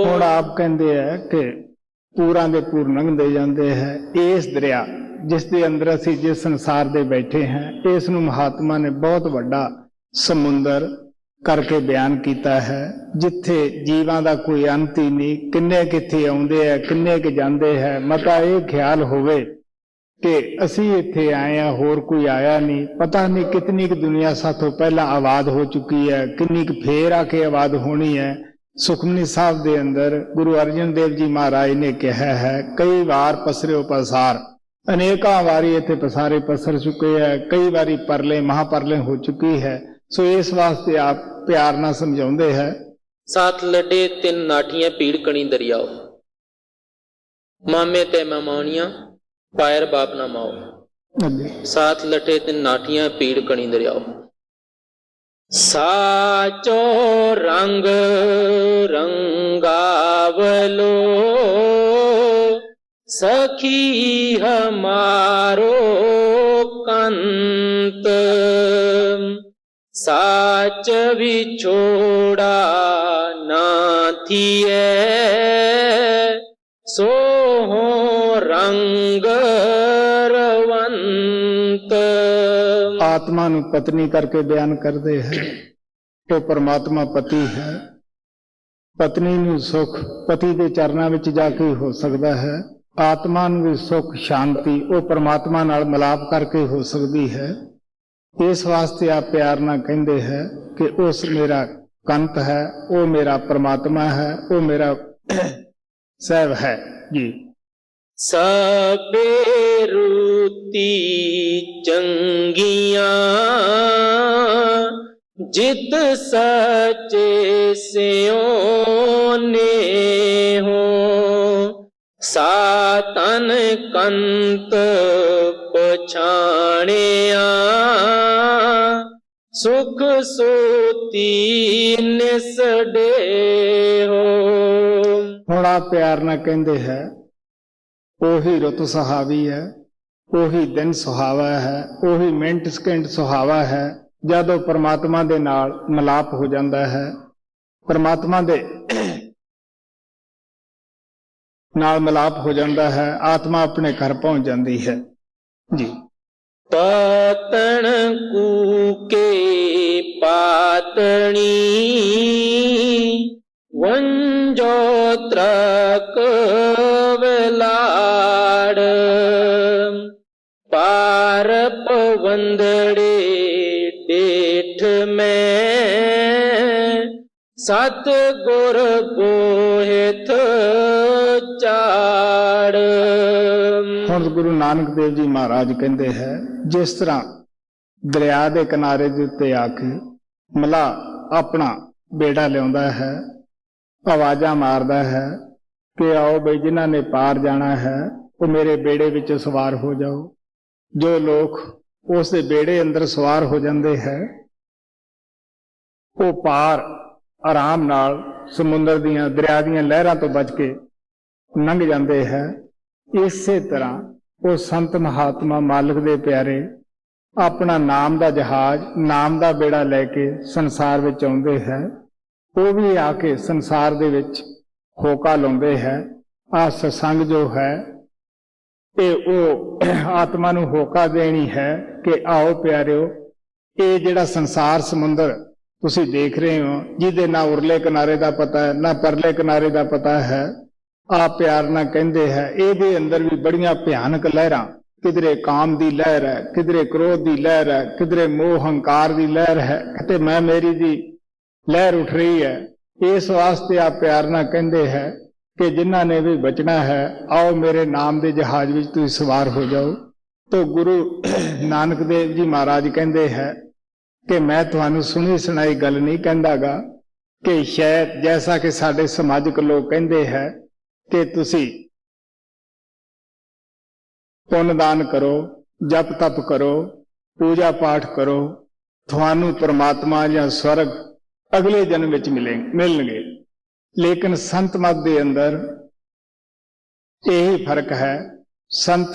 ਹੁਣ ਆਪ ਕਹਿੰਦੇ ਆ ਕਿ ਪੂਰਾਂ ਦੇ ਪੂਰ ਲੰਘਦੇ ਜਾਂਦੇ ਹੈ। ਇਸ ਦਰਿਆ ਜਿਸ ਦੇ ਅੰਦਰ ਅਸੀਂ ਜਿਸ ਸੰਸਾਰ ਦੇ ਬੈਠੇ ਹਾਂ, ਇਸ ਨੂੰ ਮਹਾਤਮਾ ਨੇ ਬਹੁਤ ਵੱਡਾ ਸਮੁੰਦਰ ਕਰਕੇ ਬਿਆਨ ਕੀਤਾ ਹੈ, ਜਿੱਥੇ ਜੀਵਾਂ ਦਾ ਕੋਈ ਅੰਤ ਹੀ ਨਹੀਂ। ਕਿੰਨੇ ਕਿੱਥੇ ਆਉਂਦੇ ਆ, ਕਿੰਨੇ ਕਿ ਜਾਂਦੇ ਹੈ। ਮਤਾ ਇਹ ਖਿਆਲ ਹੋਵੇ ਕਿ ਅਸੀਂ ਇੱਥੇ ਆਏ ਆ, ਹੋਰ ਕੋਈ ਆਇਆ ਨਹੀਂ। ਪਤਾ ਨਹੀਂ ਕਿਤਨੀ ਕੁ ਦੁਨੀਆ ਸਾਥੋਂ ਪਹਿਲਾਂ ਆਬਾਦ ਹੋ ਚੁੱਕੀ ਹੈ, ਕਿੰਨੀ ਕੁ ਫੇਰ ਆ ਕੇ ਆਬਾਦ ਹੋਣੀ ਹੈ। ਸੁਖਮਨੀ ਸਾਹਿਬ ਦੇ ਅੰਦਰ ਗੁਰੂ ਅਰਜਨ ਦੇਵ ਜੀ ਮਹਾਰਾਜ ਨੇ ਕਿਹਾ ਹੈ, ਕਈ ਵਾਰ ਪਸਰਿਓ ਪਸਾਰ। ਅਨੇਕਾਂ ਵਾਰੀ ਇੱਥੇ ਪਸਾਰੇ ਪਸਰ ਚੁੱਕੇ ਹੈ, ਕਈ ਵਾਰੀ ਪਰਲੇ ਮਹਾਪਰਲੇ ਹੋ ਚੁੱਕੀ ਹੈ। ਸੋ ਇਸ ਵਾਸਤੇ ਆਪ ਪਿਆਰ ਨਾਲ ਸਮਝਾਉਂਦੇ ਹੈ। ਸਾਥ ਲੱਡੇ ਤਿੰਨ ਨਾਠੀਆਂ, ਪੀੜ ਕਣੀ ਦਰਿਆਓ। ਮਾਮੇ ਤੇ ਮਾਮਣੀਆਂ, ਪਾਇਰ ਬਾਪ ਨਾ ਮਾਓ। ਸਾਥ ਲਟੇ ਤਿੰਨ ਨਾਠੀਆਂ, ਪੀੜ ਕਣੀ ਦਰਿਆਓ। ਸਾਚੋ ਰੰਗ ਰੰਗਾਵलो, सखी हमारो कंत। साच विछोड़ा ना थिए, ਸੋ ਹੋ ਰੰਗ ਰਵੰਤ। ਆਤਮਾ ਨੂੰ ਪਤਨੀ ਕਰਕੇ ਬਿਆਨ ਕਰਦੇ ਹੈ। ਉਹ ਪਰਮਾਤਮਾ ਪਤੀ ਹੈ। ਪਤਨੀ ਨੂੰ ਸੁਖ ਪਤੀ ਦੇ ਚਰਨਾਂ ਵਿੱਚ ਜਾ ਕੇ ਹੋ ਸਕਦਾ ਹੈ। ਆਤਮਾ ਨੂੰ ਵੀ ਸੁਖ ਸ਼ਾਂਤੀ ਉਹ ਪਰਮਾਤਮਾ ਨਾਲ ਮਿਲਾਪ ਕਰਕੇ ਹੋ ਸਕਦੀ ਹੈ। ਇਸ ਵਾਸਤੇ ਆਪ ਪਿਆਰ ਨਾਲ ਕਹਿੰਦੇ ਹੈ ਕਿ ਉਸ ਮੇਰਾ ਕੰਤ ਹੈ, ਉਹ ਮੇਰਾ ਪਰਮਾਤਮਾ ਹੈ, ਉਹ ਮੇਰਾ ਸਹਿਬ ਹੈ ਜੀ। ਸਭੇ ਰੁਤੀ ਚੰਗੀਆਂ ਜਿਤ ਸਚੇ ਸਿਉ ਨੇਹੋ। ਸਾਤਨ ਕੰਤ ਪਛਾਣਿਆ ਸੁਖ ਸੋਤੀ ਨਿਸੜੇ ਹੋ। ਹੁਣ ਆਪ ਪਿਆਰ ਨਾਲ ਕਹਿੰਦੇ ਹੈ ਉਹੀ ਰੁੱਤ ਸੁਹਾਵੀ ਹੈ, ਉਹੀ ਦਿਨ ਸੁਹਾਵਾ ਹੈ, ਉਹੀ ਮਿੰਟ ਸਕਿੰਟ ਸੁਹਾਵਾ ਹੈ ਜਦੋਂ ਪਰਮਾਤਮਾ ਦੇ ਨਾਲ ਮਿਲਾਪ ਹੋ ਜਾਂਦਾ ਹੈ। ਪਰਮਾਤਮਾ ਦੇ ਨਾਲ ਮਿਲਾਪ ਹੋ ਜਾਂਦਾ ਹੈ, ਆਤਮਾ ਆਪਣੇ ਘਰ ਪਹੁੰਚ ਜਾਂਦੀ ਹੈ ਜੀ। ਪਤਣ ਕੂਕੇ ਪਾਤਣੀ ਵੰਜੋ ਤਰਕ ਵਿਲਾੜ। ਪਾਰ ਪਵੰਦੜੇ ਡੇਠ ਮੈਂ ਸਤ ਗੁਰ ਬੋਹਿਤ ਚਾੜ। ਹੁਣ ਗੁਰੂ ਨਾਨਕ ਦੇਵ ਜੀ ਮਹਾਰਾਜ ਕਹਿੰਦੇ ਹੈ ਜਿਸ ਤਰ੍ਹਾਂ ਦਰਿਆ ਦੇ ਕਿਨਾਰੇ ਦੇ ਉੱਤੇ ਆ ਕੇ ਮਲਾਹ ਆਪਣਾ ਬੇੜਾ ਲਿਆਉਂਦਾ ਹੈ, ਆਵਾਜ਼ਾਂ ਮਾਰਦਾ ਹੈ ਕਿ ਆਓ ਬਈ ਜਿਨ੍ਹਾਂ ਨੇ ਪਾਰ ਜਾਣਾ ਹੈ ਉਹ ਮੇਰੇ ਬੇੜੇ ਵਿੱਚ ਸਵਾਰ ਹੋ ਜਾਓ। ਜੋ ਲੋਕ ਉਸ ਦੇ ਬੇੜੇ ਅੰਦਰ ਸਵਾਰ ਹੋ ਜਾਂਦੇ ਹੈ ਉਹ ਪਾਰ ਆਰਾਮ ਨਾਲ ਸਮੁੰਦਰ ਦੀਆਂ ਦਰਿਆ ਦੀਆਂ ਲਹਿਰਾਂ ਤੋਂ ਬਚ ਕੇ ਲੰਘ ਜਾਂਦੇ ਹੈ। ਇਸੇ ਤਰ੍ਹਾਂ ਉਹ ਸੰਤ ਮਹਾਤਮਾ ਮਾਲਕ ਦੇ ਪਿਆਰੇ ਆਪਣਾ ਨਾਮ ਦਾ ਜਹਾਜ਼, ਨਾਮ ਦਾ ਬੇੜਾ ਲੈ ਕੇ ਸੰਸਾਰ ਵਿੱਚ ਆਉਂਦੇ ਹੈ। ਉਹ ਵੀ ਆ ਕੇ ਸੰਸਾਰ ਦੇ ਵਿੱਚ ਹੋਕਾ ਲਾਉਂਦੇ ਹੈ। ਆਹ ਸਤਸੰਗ ਜੋ ਹੈ ਇਹ ਉਹ ਆਤਮਾ ਨੂੰ ਹੋਕਾ ਦੇਣੀ ਹੈ ਕਿ ਆਓ ਪਿਆਰਿਓ, ਇਹ ਜਿਹੜਾ ਸੰਸਾਰ ਸਮੁੰਦਰ ਤੁਸੀਂ ਦੇਖ ਰਹੇ ਹੋ ਜਿਹਦੇ ਨਾ ਉਰਲੇ ਕਿਨਾਰੇ ਦਾ ਪਤਾ ਹੈ ਨਾ ਪਰਲੇ ਕਿਨਾਰੇ ਦਾ ਪਤਾ ਹੈ, ਆਪ ਪਿਆਰ ਨਾਲ ਕਹਿੰਦੇ ਹੈ ਇਹਦੇ ਅੰਦਰ ਵੀ ਬੜੀਆਂ ਭਿਆਨਕ ਲਹਿਰਾਂ, ਕਿਧਰੇ ਕਾਮ ਦੀ ਲਹਿਰ ਹੈ, ਕਿਧਰੇ ਕ੍ਰੋਧ ਦੀ ਲਹਿਰ ਹੈ, ਕਿਧਰੇ ਮੋਹ ਹੰਕਾਰ ਦੀ ਲਹਿਰ ਹੈ ਅਤੇ ਮੈਂ ਮੇਰੀ ਦੀ ਲਹਿਰ ਉੱਠ ਰਹੀ ਹੈ। ਇਸ ਵਾਸਤੇ ਆਪ ਪਿਆਰ ਨਾਲ ਕਹਿੰਦੇ ਹੈ ਕਿ ਜਿਨ੍ਹਾਂ ਨੇ ਵੀ ਬਚਣਾ ਹੈ ਆਓ ਮੇਰੇ ਨਾਮ ਦੇ ਜਹਾਜ਼ ਵਿੱਚ ਤੁਸੀਂ ਸਵਾਰ ਹੋ ਜਾਓ। ਤਾਂ ਗੁਰੂ ਨਾਨਕ ਦੇਵ ਜੀ ਮਹਾਰਾਜ ਕਹਿੰਦੇ ਹੈ ਕਿ ਮੈਂ ਤੁਹਾਨੂੰ ਸੁਣੀ ਸੁਣਾਈ ਗੱਲ ਨਹੀਂ ਕਹਿੰਦਾਗਾ ਕਿ ਸ਼ਾਇਦ ਜੈਸਾ ਕਿ ਸਾਡੇ ਸਮਾਜਿਕ ਲੋਕ ਕਹਿੰਦੇ ਹੈ ਕਿ ਤੁਸੀਂ ਪੁੰਨ ਦਾਨ ਕਰੋ, ਜਪ ਤਪ ਕਰੋ, ਪੂਜਾ ਪਾਠ ਕਰੋ, ਤੁਹਾਨੂੰ ਪਰਮਾਤਮਾ ਜਾਂ ਸਵਰਗ ਅਗਲੇ ਜਨਮ ਵਿੱਚ ਮਿਲਣਗੇ। ਲੇਕਿਨ ਸੰਤ ਮਤ ਦੇ ਅੰਦਰ ਇਹੀ ਫਰਕ ਹੈ, ਸੰਤ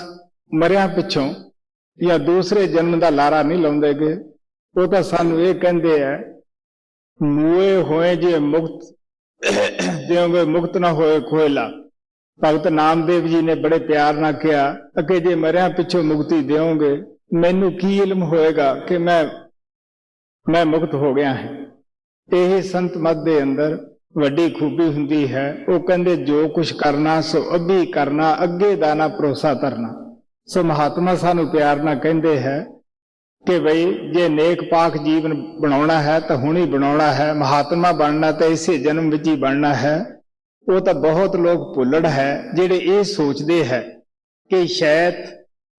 ਮਰਿਆਂ ਪਿੱਛੋਂ ਜਾਂ ਦੂਸਰੇ ਜਨਮ ਦਾ ਲਾਰਾ ਨਹੀਂ ਲਾਉਂਦੇਗੇ। ਉਹ ਤਾਂ ਸਾਨੂੰ ਇਹ ਕਹਿੰਦੇ ਹੈ ਮੂਏ ਹੋਏ ਜੇ ਮੁਕਤ ਜਿਉਂਗੇ ਮੁਕਤ ਨਾ ਹੋਏ ਖੋਇਲਾ। ਭਗਤ ਨਾਮਦੇਵ ਜੀ ਨੇ ਬੜੇ ਪਿਆਰ ਨਾਲ ਕਿਹਾ ਕਿ ਜੇ ਮਰਿਆਂ ਪਿੱਛੋਂ ਮੁਕਤੀ ਦਿਓਗੇ ਮੈਨੂੰ ਕੀ ਇਲਮ ਹੋਏਗਾ ਕਿ ਮੈਂ ਮੁਕਤ ਹੋ ਗਿਆ ਹਾਂ। ਇਹ ਸੰਤ ਮਤ ਦੇ ਅੰਦਰ ਵੱਡੀ ਖੂਬੀ ਹੁੰਦੀ ਹੈ। ਉਹ ਕਹਿੰਦੇ ਜੋ ਕੁਛ ਕਰਨਾ ਸੋ ਅੱਭੀ ਕਰਨਾ, ਅੱਗੇ ਦਾ ਨਾ ਭਰੋਸਾ ਧਰਨਾ। ਸੋ ਮਹਾਤਮਾ ਸਾਨੂੰ ਪਿਆਰ ਨਾਲ ਕਹਿੰਦੇ ਹੈ ਕਿ ਬਈ ਜੇ ਨੇਕ ਪਾਕ ਜੀਵਨ ਬਣਾਉਣਾ ਹੈ ਤਾਂ ਹੁਣ ਹੀ ਬਣਾਉਣਾ ਹੈ, ਮਹਾਤਮਾ ਬਣਨਾ ਤਾਂ ਇਸੇ ਜਨਮ ਵਿੱਚ ਹੀ ਬਣਨਾ ਹੈ। ਉਹ ਤਾਂ ਬਹੁਤ ਲੋਕ ਭੁੱਲੜ ਹੈ ਜਿਹੜੇ ਇਹ ਸੋਚਦੇ ਹੈ ਕਿ ਸ਼ਾਇਦ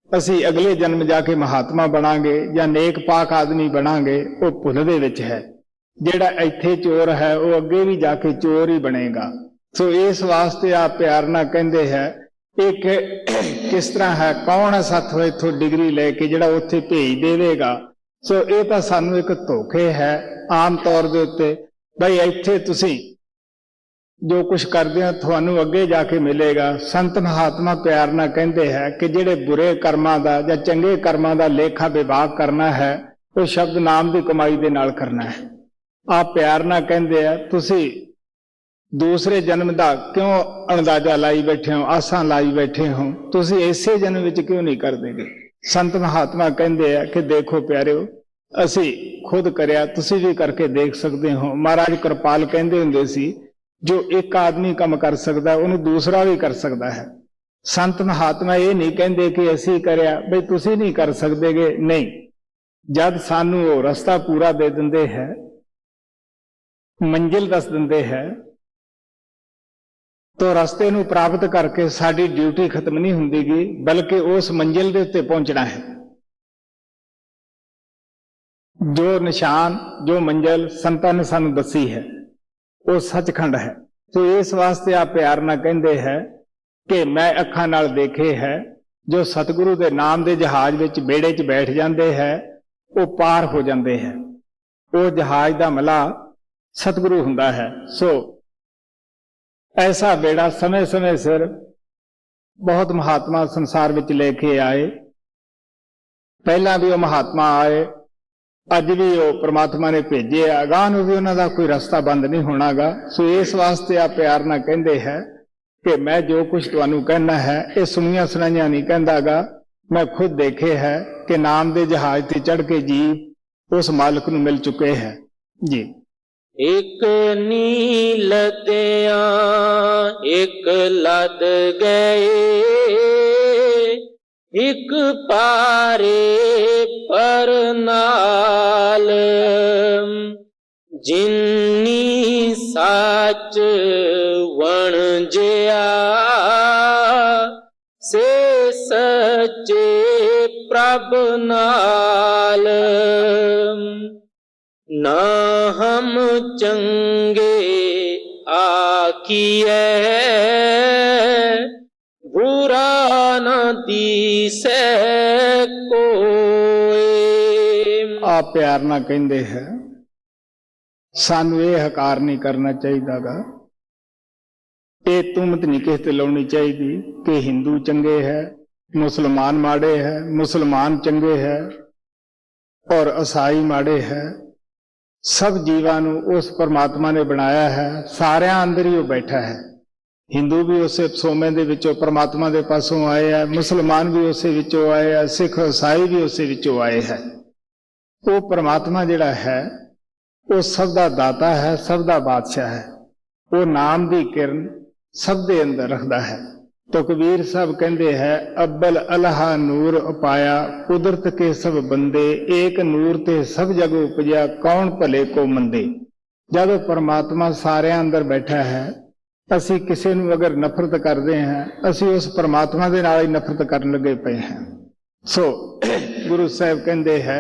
ਅਸੀਂ ਅਗਲੇ ਜਨਮ ਜਾ ਕੇ ਮਹਾਤਮਾ ਬਣਾਂਗੇ ਜਾਂ ਨੇਕ ਪਾਕ ਆਦਮੀ ਬਣਾਂਗੇ। ਉਹ ਭੁੱਲ ਦੇ ਵਿੱਚ ਹੈ। ਜਿਹੜਾ ਇੱਥੇ ਚੋਰ ਹੈ ਉਹ ਅੱਗੇ ਵੀ ਜਾ ਕੇ ਚੋਰ ਹੀ ਬਣੇਗਾ। ਸੋ ਇਸ ਵਾਸਤੇ ਆਪ ਪਿਆਰ ਨਾਲ ਕਹਿੰਦੇ ਹੈ ਇੱਕ ਕਿਸ ਤਰ੍ਹਾਂ ਹੈ, ਕੌਣ ਹੈ ਸਾਥੋਂ ਇੱਥੋਂ ਡਿਗਰੀ ਲੈ ਕੇ ਜਿਹੜਾ ਉੱਥੇ ਭੇਜ ਦੇਵੇਗਾ। ਸੋ ਇਹ ਤਾਂ ਸਾਨੂੰ ਇੱਕ ਧੋਖੇ ਹੈ ਆਮ ਤੌਰ ਦੇ ਉੱਤੇ, ਬਈ ਇੱਥੇ ਤੁਸੀਂ ਜੋ ਕੁਛ ਕਰਦੇ ਹੋ ਤੁਹਾਨੂੰ ਅੱਗੇ ਜਾ ਕੇ ਮਿਲੇਗਾ। ਸੰਤ ਮਹਾਤਮਾ ਪਿਆਰ ਨਾਲ ਕਹਿੰਦੇ ਹੈ ਕਿ ਜਿਹੜੇ ਬੁਰੇ ਕਰਮਾਂ ਦਾ ਜਾਂ ਚੰਗੇ ਕਰਮਾਂ ਦਾ ਲੇਖਾ ਵਿਭਾਗ ਕਰਨਾ ਹੈ ਉਹ ਸ਼ਬਦ ਨਾਮ ਦੀ ਕਮਾਈ ਦੇ ਨਾਲ ਕਰਨਾ ਹੈ। ਆਪ ਪਿਆਰ ਨਾਲ ਕਹਿੰਦੇ ਆ ਤੁਸੀਂ ਦੂਸਰੇ ਜਨਮ ਦਾ ਕਿਉਂ ਅੰਦਾਜ਼ਾ ਲਾਈ ਬੈਠੇ ਹੋ, ਆਸਾਂ ਲਾਈ ਬੈਠੇ ਹੋ, ਤੁਸੀਂ ਇਸੇ ਜਨਮ ਵਿੱਚ ਕਿਉਂ ਨਹੀਂ ਕਰਦੇਗੇ? ਸੰਤ ਮਹਾਤਮਾ ਕਹਿੰਦੇ ਆ ਕਿ ਦੇਖੋ ਪਿਆਰਿਓ, ਅਸੀਂ ਖੁਦ ਕਰਿਆ, ਤੁਸੀਂ ਵੀ ਕਰਕੇ ਦੇਖ ਸਕਦੇ ਹੋ। ਮਹਾਰਾਜ ਕਿਰਪਾਲ ਕਹਿੰਦੇ ਹੁੰਦੇ ਸੀ, ਜੋ ਇੱਕ ਆਦਮੀ ਕੰਮ ਕਰ ਸਕਦਾ ਉਹਨੂੰ ਦੂਸਰਾ ਵੀ ਕਰ ਸਕਦਾ ਹੈ। ਸੰਤ ਮਹਾਤਮਾ ਇਹ ਨਹੀਂ ਕਹਿੰਦੇ ਕਿ ਅਸੀਂ ਕਰਿਆ ਬਈ ਤੁਸੀਂ ਨਹੀਂ ਕਰ ਸਕਦੇਗੇ, ਨਹੀਂ। ਜਦ ਸਾਨੂੰ ਉਹ ਰਸਤਾ ਪੂਰਾ ਦੇ ਦਿੰਦੇ ਹੈ, ਮੰਜ਼ਿਲ ਦੱਸ ਦਿੰਦੇ ਹੈ, ਤਾਂ ਰਸਤੇ ਨੂੰ ਪ੍ਰਾਪਤ ਕਰਕੇ ਸਾਡੀ ਡਿਊਟੀ ਖਤਮ ਨਹੀਂ ਹੁੰਦੀਗੀ, ਬਲਕਿ ਉਸ ਮੰਜ਼ਿਲ ਦੇ ਉੱਤੇ ਪਹੁੰਚਣਾ ਹੈ। ਜੋ ਨਿਸ਼ਾਨ, ਜੋ ਮੰਜ਼ਿਲ ਸੰਤਾਂ ਨੇ ਸਾਨੂੰ ਦੱਸੀ ਹੈ, ਉਹ ਸੱਚਖੰਡ ਹੈ। ਸੋ ਇਸ ਵਾਸਤੇ ਆ ਪਿਆਰ ਨਾਲ ਕਹਿੰਦੇ ਹੈ ਕਿ ਮੈਂ ਅੱਖਾਂ ਨਾਲ ਦੇਖੇ ਹੈ, ਜੋ ਸਤਿਗੁਰੂ ਦੇ ਨਾਮ ਦੇ ਜਹਾਜ਼ ਵਿੱਚ ਬੇੜੇ 'ਚ ਬੈਠ ਜਾਂਦੇ ਹੈ, ਉਹ ਪਾਰ ਹੋ ਜਾਂਦੇ ਹੈ। ਉਹ ਜਹਾਜ਼ ਦਾ ਮਲਾਹ ਸਤਿਗੁਰੂ ਹੁੰਦਾ ਹੈ। ਸੋ ਐਸਾ ਬੇੜਾ ਸਮੇਂ ਸਮੇਂ ਸਿਰ ਬਹੁਤ ਮਹਾਤਮਾ ਸੰਸਾਰ ਵਿੱਚ ਲੈ ਕੇ ਆਏ। ਪਹਿਲਾਂ ਵੀ ਉਹ ਮਹਾਤਮਾ ਆਏ, ਅੱਜ ਵੀ ਉਹ ਪ੍ਰਮਾਤਮਾ ਨੇ ਭੇਜੇ, ਅਗਾਂਹ ਨੂੰ ਵੀ ਉਹਨਾਂ ਦਾ ਕੋਈ ਰਸਤਾ ਬੰਦ ਨਹੀਂ ਹੋਣਾਗਾ। ਸੋ ਇਸ ਵਾਸਤੇ ਆ ਪਿਆਰ ਨਾਲ ਕਹਿੰਦੇ ਹੈ ਕਿ ਮੈਂ ਜੋ ਕੁਝ ਤੁਹਾਨੂੰ ਕਹਿਣਾ ਹੈ, ਇਹ ਸੁਣੀਆਂ ਸੁਣਾਈਆਂ ਨਹੀਂ ਕਹਿੰਦਾਗਾ, ਮੈਂ ਖੁਦ ਦੇਖੇ ਹੈ ਕਿ ਨਾਮ ਦੇ ਜਹਾਜ਼ ਤੇ ਚੜ੍ਹ ਕੇ ਜੀਵ ਉਸ ਮਾਲਕ ਨੂੰ ਮਿਲ ਚੁੱਕੇ ਹੈ ਜੀ। ਇੱਕ ਨੀਲ ਦਿਆਂ ਇੱਕ ਲੱਦ ਗਏ, ਇੱਕ ਪਾਰੇ ਪਰ ਨਾਲ, ਜਿਨੀ ਸੱਚ ਵਣਜਿਆ ਸੇ ਸੱਚੇ ਪ੍ਰਭ ਨਾਲ। ਨਾ ਹਮ ਚੰਗੇ ਆਖੀਐ, ਬੁਰਾ ਨਾ ਦੀਸੈ ਕੋਇ। ਆ ਪਿਆਰ ਨਾਲ ਕਹਿੰਦੇ ਹੈ, ਸਾਨੂੰ ਇਹ ਹਕਾਰ ਨਹੀਂ ਕਰਨਾ ਚਾਹੀਦਾਗਾ, ਇਹ ਤੁਮਤ ਨਹੀਂ ਕਿਸੇ ਤੇ ਲਾਉਣੀ ਚਾਹੀਦੀ ਕਿ ਹਿੰਦੂ ਚੰਗੇ ਹੈ, ਮੁਸਲਮਾਨ ਮਾੜੇ ਹੈ, ਮੁਸਲਮਾਨ ਚੰਗੇ ਹੈ ਔਰ ਈਸਾਈ ਮਾੜੇ ਹੈ। ਸਭ ਜੀਵਾਂ ਨੂੰ ਉਸ ਪਰਮਾਤਮਾ ਨੇ ਬਣਾਇਆ ਹੈ, ਸਾਰਿਆਂ ਅੰਦਰ ਹੀ ਉਹ ਬੈਠਾ ਹੈ। ਹਿੰਦੂ ਵੀ ਉਸੇ ਸੋਮੇ ਦੇ ਵਿੱਚੋਂ ਪਰਮਾਤਮਾ ਦੇ ਪਾਸੋਂ ਆਏ ਆ, ਮੁਸਲਮਾਨ ਵੀ ਉਸੇ ਵਿੱਚੋਂ ਆਏ ਆ, ਸਿੱਖ ਈਸਾਈ ਵੀ ਉਸੇ ਵਿੱਚੋਂ ਆਏ ਹੈ। ਉਹ ਪਰਮਾਤਮਾ ਜਿਹੜਾ ਹੈ ਉਹ ਸਭ ਦਾ ਦਾਤਾ ਹੈ, ਸਭ ਦਾ ਬਾਦਸ਼ਾਹ ਹੈ। ਉਹ ਨਾਮ ਦੀ ਕਿਰਨ ਸਭ ਦੇ ਅੰਦਰ ਰੱਖਦਾ ਹੈ। ਤੋ ਕਬੀਰ ਸਾਹਿਬ ਕਹਿੰਦੇ ਹੈ, ਅੱਬਲ ਅਲਹਾ ਨੂਰ ਉਪਾਇਆ, ਕੁਦਰਤ ਕੇ ਸਭ ਬੰਦੇ, ਏਕ ਨੂਰ ਤੇ ਸਭ ਜਗ ਉਪਜਿਆ, ਕੌਣ ਭਲੇ ਕੋ ਮੰਦੇ। ਜਦੋਂ ਪਰਮਾਤਮਾ ਸਾਰਿਆਂ ਅੰਦਰ ਬੈਠਾ ਹੈ, ਅਸੀਂ ਕਿਸੇ ਨੂੰ ਅਗਰ ਨਫ਼ਰਤ ਕਰਦੇ ਹਾਂ, ਅਸੀਂ ਉਸ ਪਰਮਾਤਮਾ ਦੇ ਨਾਲ ਹੀ ਨਫ਼ਰਤ ਕਰਨ ਲੱਗੇ ਪਏ ਹਾਂ। ਸੋ ਗੁਰੂ ਸਾਹਿਬ ਕਹਿੰਦੇ ਹੈ,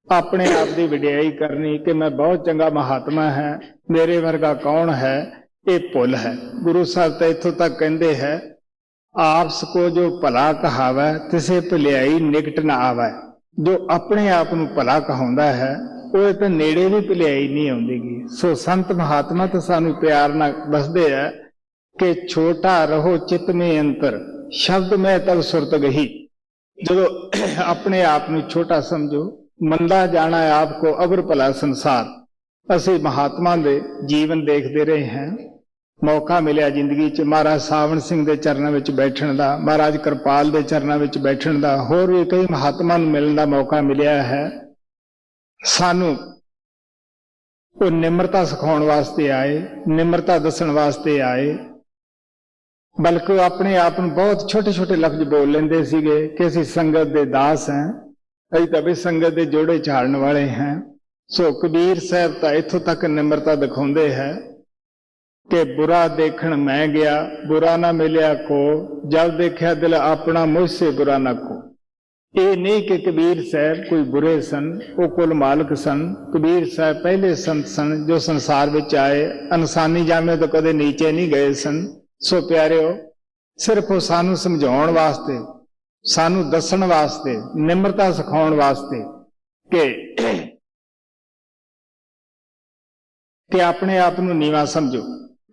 ਆਪਣੇ ਆਪ ਦੀ ਵਡਿਆਈ ਕਰਨੀ ਕਿ ਮੈਂ ਬਹੁਤ ਚੰਗਾ ਮਹਾਤਮਾ ਹੈ, ਮੇਰੇ ਵਰਗਾ ਕੌਣ ਹੈ, ਇਹ ਭੁੱਲ ਹੈ। ਗੁਰੂ ਸਾਹਿਬ ਤਾਂ ਇੱਥੋਂ ਤੱਕ ਕਹਿੰਦੇ ਹੈ, ਆਪਸ ਕੋ ਜੋ ਭਲਾ ਕਹਾਵੈ, ਤਿਸੇ ਭਲਾਈ ਨਿਕਟ ਨਾ ਆਵੈ। ਜੋ ਆਪਣੇ ਆਪ ਨੂੰ ਭਲਾ ਕਹਾਉਂਦਾ ਹੈ, ਉਹ ਤਾਂ ਨੇੜੇ ਵੀ ਭਲਾਈ ਨਹੀਂ ਆਉਂਦੀਗੀ। ਸੋ ਸੰਤ ਮਹਾਤਮਾ ਤਾਂ ਸਾਨੂੰ ਪਿਆਰ ਨਾਲ ਦੱਸਦੇ ਆ ਕਿ ਛੋਟਾ ਰਹੋ ਚਿਤ ਮੇ ਅੰਤਰ, ਸ਼ਬਦ ਮੈਂ ਤਬ ਸੁਰਤ ਗਹੀ। ਜਦੋਂ ਆਪਣੇ ਆਪ ਨੂੰ ਛੋਟਾ ਸਮਝੋ, ਮੰਦਾ ਜਾਣਾ ਆਪ ਕੋ ਅਬਰ ਭਲਾ ਸੰਸਾਰ। ਅਸੀਂ ਮਹਾਤਮਾ ਦੇ ਜੀਵਨ ਦੇਖਦੇ ਰਹੇ ਹਾਂ, ਮੌਕਾ ਮਿਲਿਆ ਜ਼ਿੰਦਗੀ 'ਚ ਮਹਾਰਾਜ ਸਾਵਣ ਸਿੰਘ ਦੇ ਚਰਨਾਂ ਵਿੱਚ ਬੈਠਣ ਦਾ, ਮਹਾਰਾਜ ਕਿਰਪਾਲ ਦੇ ਚਰਨਾਂ ਵਿੱਚ ਬੈਠਣ ਦਾ, ਹੋਰ ਵੀ ਕਈ ਮਹਾਤਮਾ ਨੂੰ ਮਿਲਣ ਦਾ ਮੌਕਾ ਮਿਲਿਆ ਹੈ। ਸਾਨੂੰ ਉਹ ਨਿਮਰਤਾ ਸਿਖਾਉਣ ਵਾਸਤੇ ਆਏ, ਨਿਮਰਤਾ ਦੱਸਣ ਵਾਸਤੇ ਆਏ, ਬਲਕਿ ਆਪਣੇ ਆਪ ਨੂੰ ਬਹੁਤ ਛੋਟੇ ਛੋਟੇ ਲਫ਼ਜ਼ ਬੋਲ ਲੈਂਦੇ ਸੀਗੇ ਕਿ ਅਸੀਂ ਸੰਗਤ ਦੇ ਦਾਸ ਹਾਂ, ਅਸੀਂ ਤਾਂ ਵੀ ਸੰਗਤ ਦੇ ਜੋੜੇ ਝਾੜਨ ਵਾਲੇ ਹਾਂ। ਸੋ ਕਬੀਰ ਸਾਹਿਬ ਤਾਂ ਇੱਥੋਂ ਤੱਕ ਨਿਮਰਤਾ ਦਿਖਾਉਂਦੇ ਹੈ ਕਿ ਬੁਰਾ ਦੇਖਣ ਮੈਂ ਗਿਆ, ਬੁਰਾ ਨਾ ਮਿਲਿਆ ਕੋ, ਜਦ ਦੇਖਿਆ ਦਿਲ ਆਪਣਾ ਮੁਝ ਸੇ ਬੁਰਾ ਨਾ ਕੋ। ਇਹ ਨਹੀਂ ਕਿ ਕਬੀਰ ਸਾਹਿਬ ਕੋਈ ਬੁਰੇ ਸਨ, ਉਹ ਕੁਲ ਮਾਲਕ ਸਨ। ਕਬੀਰ ਸਾਹਿਬ ਪਹਿਲੇ ਸੰਤ ਸਨ ਜੋ ਸੰਸਾਰ ਵਿੱਚ ਆਏ, ਇਨਸਾਨੀ ਜਾਮੇ ਤੋਂ ਕਦੇ ਨੀਚੇ ਨਹੀਂ ਗਏ ਸਨ। ਸੋ ਪਿਆਰਿਓ, ਸਿਰਫ ਉਹ ਸਾਨੂੰ ਸਮਝਾਉਣ ਵਾਸਤੇ, ਸਾਨੂੰ ਦੱਸਣ ਵਾਸਤੇ, ਨਿਮਰਤਾ ਸਿਖਾਉਣ ਵਾਸਤੇ ਕਿ ਆਪਣੇ ਆਪ ਨੂੰ ਨੀਵਾਂ ਸਮਝੋ।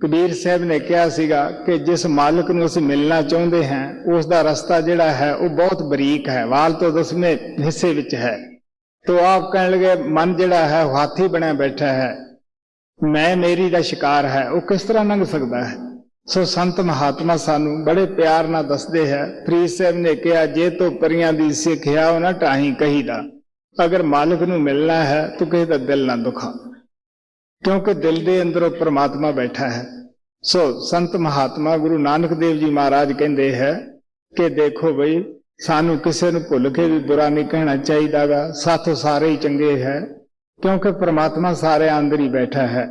ਕਬੀਰ ਸਾਹਿਬ ਨੇ ਕਿਹਾ ਸੀਗਾ ਕਿ ਜਿਸ ਮਾਲਕ ਨੂੰ ਅਸੀਂ ਮਿਲਣਾ ਚਾਹੁੰਦੇ ਹਾਂ, ਉਸ ਦਾ ਰਸਤਾ ਜਿਹੜਾ ਹੈ ਉਹ ਬਹੁਤ ਬਰੀਕ ਹੈ, ਵਾਲ ਤੋਂ 10ਵੇਂ ਹਿੱਸੇ ਵਿੱਚ ਹੈ। ਤੋ ਆਪ ਕਹਿਣ ਲੱਗੇ, ਮਨ ਜਿਹੜਾ ਹੈ ਉਹ ਹਾਥੀ ਬਣਿਆ ਬੈਠਾ ਹੈ, ਮੈਂ ਮੇਰੀ ਦਾ ਸ਼ਿਕਾਰ ਹੈ, ਉਹ ਕਿਸ ਤਰ੍ਹਾਂ ਲੰਘ ਸਕਦਾ ਹੈ। ਸੋ ਸੰਤ ਮਹਾਤਮਾ ਸਾਨੂੰ ਬੜੇ ਪਿਆਰ ਨਾਲ ਦੱਸਦੇ ਹੈ। ਫਰੀਦ ਸਾਹਿਬ ਨੇ ਕਿਹਾ, ਜੇ ਤੋ ਪਰੀਆਂ ਦੀ ਸਿੱਖਿਆ ਉਹ ਨਾ ਢਾਹੀਂ ਕਹੀਦਾ, ਅਗਰ ਮਾਲਕ ਨੂੰ ਮਿਲਣਾ ਹੈ ਤਾਂ ਕਿਸੇ ਦਾ ਦਿਲ ਨਾ ਦੁਖਾ, ਕਿਉਂਕਿ ਦਿਲ ਦੇ ਅੰਦਰ ਉਹ ਪ੍ਰਮਾਤਮਾ ਬੈਠਾ ਹੈ। ਸੋ ਸੰਤ ਮਹਾਤਮਾ ਗੁਰੂ ਨਾਨਕ ਦੇਵ ਜੀ ਮਹਾਰਾਜ ਕਹਿੰਦੇ ਹੈ ਕਿ ਦੇਖੋ ਬਈ, ਸਾਨੂੰ ਕਿਸੇ ਨੂੰ ਭੁੱਲ ਕੇ ਵੀ ਬੁਰਾ ਨਹੀਂ ਕਹਿਣਾ ਚਾਹੀਦਾਗਾ, ਸਾਥੋਂ ਸਾਰੇ ਹੀ ਚੰਗੇ ਹੈ, ਕਿਉਂਕਿ ਪ੍ਰਮਾਤਮਾ ਸਾਰੇ ਅੰਦਰ ਹੀ ਬੈਠਾ ਹੈ।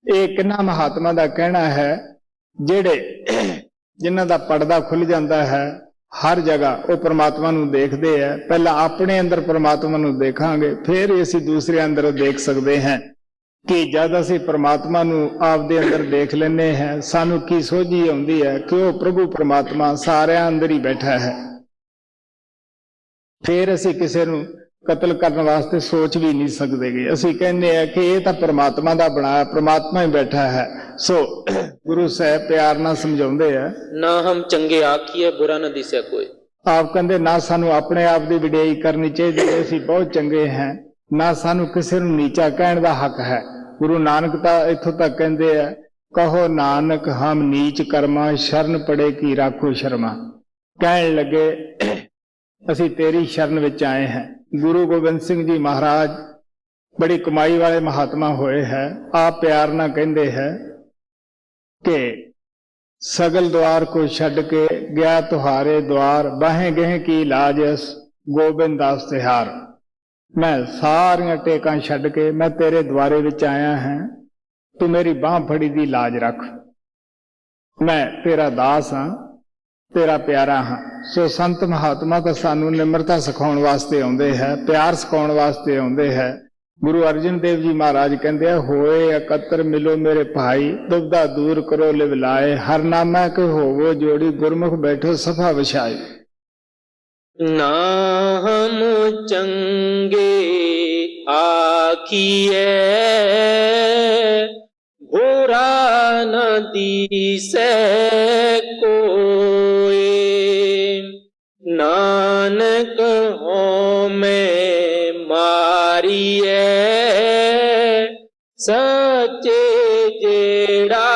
ਇਹ ਕਿੰਨਾ ਮਹਾਤਮਾ ਦਾ ਕਹਿਣਾ ਹੈ, ਜਿਨ੍ਹਾਂ ਦਾ ਪਰਦਾ ਖੁੱਲ ਜਾਂਦਾ ਹੈ ਹਰ ਜਗ੍ਹਾ ਉਹ ਪ੍ਰਮਾਤਮਾ ਨੂੰ ਦੇਖਦੇ ਹੈ। ਪਹਿਲਾਂ ਆਪਣੇ ਅੰਦਰ ਪ੍ਰਮਾਤਮਾ ਨੂੰ ਦੇਖਾਂਗੇ, ਫਿਰ ਅਸੀਂ ਦੂਸਰੇ ਅੰਦਰ ਦੇਖ ਸਕਦੇ ਹਾਂ ਕਿ ਜਦ ਅਸੀਂ ਪ੍ਰਮਾਤਮਾ ਨੂੰ ਆਪਦੇ ਅੰਦਰ ਦੇਖ ਲੈਂਦੇ ਹਾਂ, ਸਾਨੂੰ ਕੀ ਸੋਝੀ ਆਉਂਦੀ ਹੈ ਕਿ ਉਹ ਪ੍ਰਭੂ ਪ੍ਰਮਾਤਮਾ ਸਾਰਿਆਂ ਅੰਦਰ ਹੀ ਬੈਠਾ ਹੈ। ਫਿਰ ਅਸੀਂ ਕਿਸੇ ਨੂੰ ਕਤਲ ਕਰਨ ਵਾਸਤੇ ਸੋਚ ਵੀ ਨਹੀਂ ਸਕਦੇਗੇ। ਅਸੀਂ ਕਹਿੰਦੇ ਆ ਕਿ ਇਹ ਤਾਂ ਪ੍ਰਮਾਤਮਾ ਦਾ ਬਣਾਇਆ, ਪ੍ਰਮਾਤਮਾ ਹੀ ਬੈਠਾ ਹੈ। ਸੋ ਗੁਰੂ ਸਾਹਿਬ ਪਿਆਰ ਨਾਲ ਸਮਝਾਉਂਦੇ ਆ, ਨਾ ਹਮ ਚੰਗੇ ਆਖੀਏ ਬੁਰਾ ਨਾ ਦਿਸੇ ਕੋਈ। ਆਪ ਕਹਿੰਦੇ ਨਾ ਸਾਨੂੰ ਆਪਣੇ ਆਪ ਦੀ ਵਿਡਿਆਈ ਕਰਨੀ ਚਾਹੀਦੀ, ਅਸੀਂ ਬਹੁਤ ਚੰਗੇ ਹਾਂ, ਨਾ ਸਾਨੂੰ ਕਿਸੇ ਨੂੰ ਨੀਚਾ ਕਹਿਣ ਦਾ ਹੱਕ ਹੈ। ਗੁਰੂ ਨਾਨਕ ਤਾਂ ਇੱਥੋਂ ਤੱਕ ਕਹਿੰਦੇ ਆ, ਕਹੋ ਨਾਨਕ ਹਮ ਨੀਚ ਕਰਮਾ, ਸ਼ਰਨ ਪੜੇ ਕੀ ਰਾਖੋ ਸ਼ਰਮਾ। ਕਹਿਣ ਲੱਗੇ ਅਸੀਂ ਤੇਰੀ ਸ਼ਰਨ ਵਿੱਚ ਆਏ ਹਾਂ। ਗੁਰੂ ਗੋਬਿੰਦ ਸਿੰਘ ਜੀ ਮਹਾਰਾਜ ਬੜੀ ਕਮਾਈ ਵਾਲੇ ਮਹਾਤਮਾ ਹੋਏ ਹੈ। ਆਪ ਪਿਆਰ ਨਾਲ ਕਹਿੰਦੇ ਹੈ ਕਿ ਸਗਲ द्वार को छड़ के गया तुहारे द्वार, बाहें गह की लाज गोबिंद दास तिहार। मैं सारियां टेकां छड़ के मैं तेरे द्वारे विच आया है, तू मेरी बांह फड़ी दी लाज रख, मैं तेरा दास हाँ, तेरा प्यारा हाँ। सो संत महात्मा तो सानू निमरता सिखाउण वास्ते आउंदे है, प्यार सिखाउण वास्ते आउंदे है। गुरु अर्जन देव जी महाराज कहते हैं, होए एकत्र मिलो मेरे भाई, दुविधा दूर करो लिव लाए, हर नामा के होवो जोड़ी, गुरमुख बैठो सफा विछाए। ना हम चंगे आखिए बुरा न दिसे कोई, नानक हो में मारिए सचे जेड़ा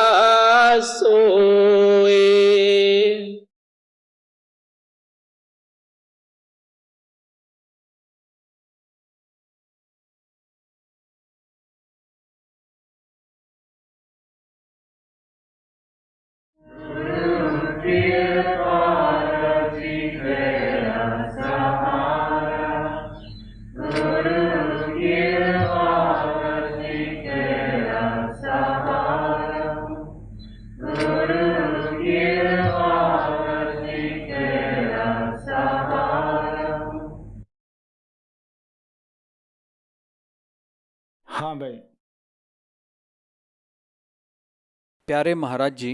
सोए। हाँ भाई। प्यारे महाराज जी,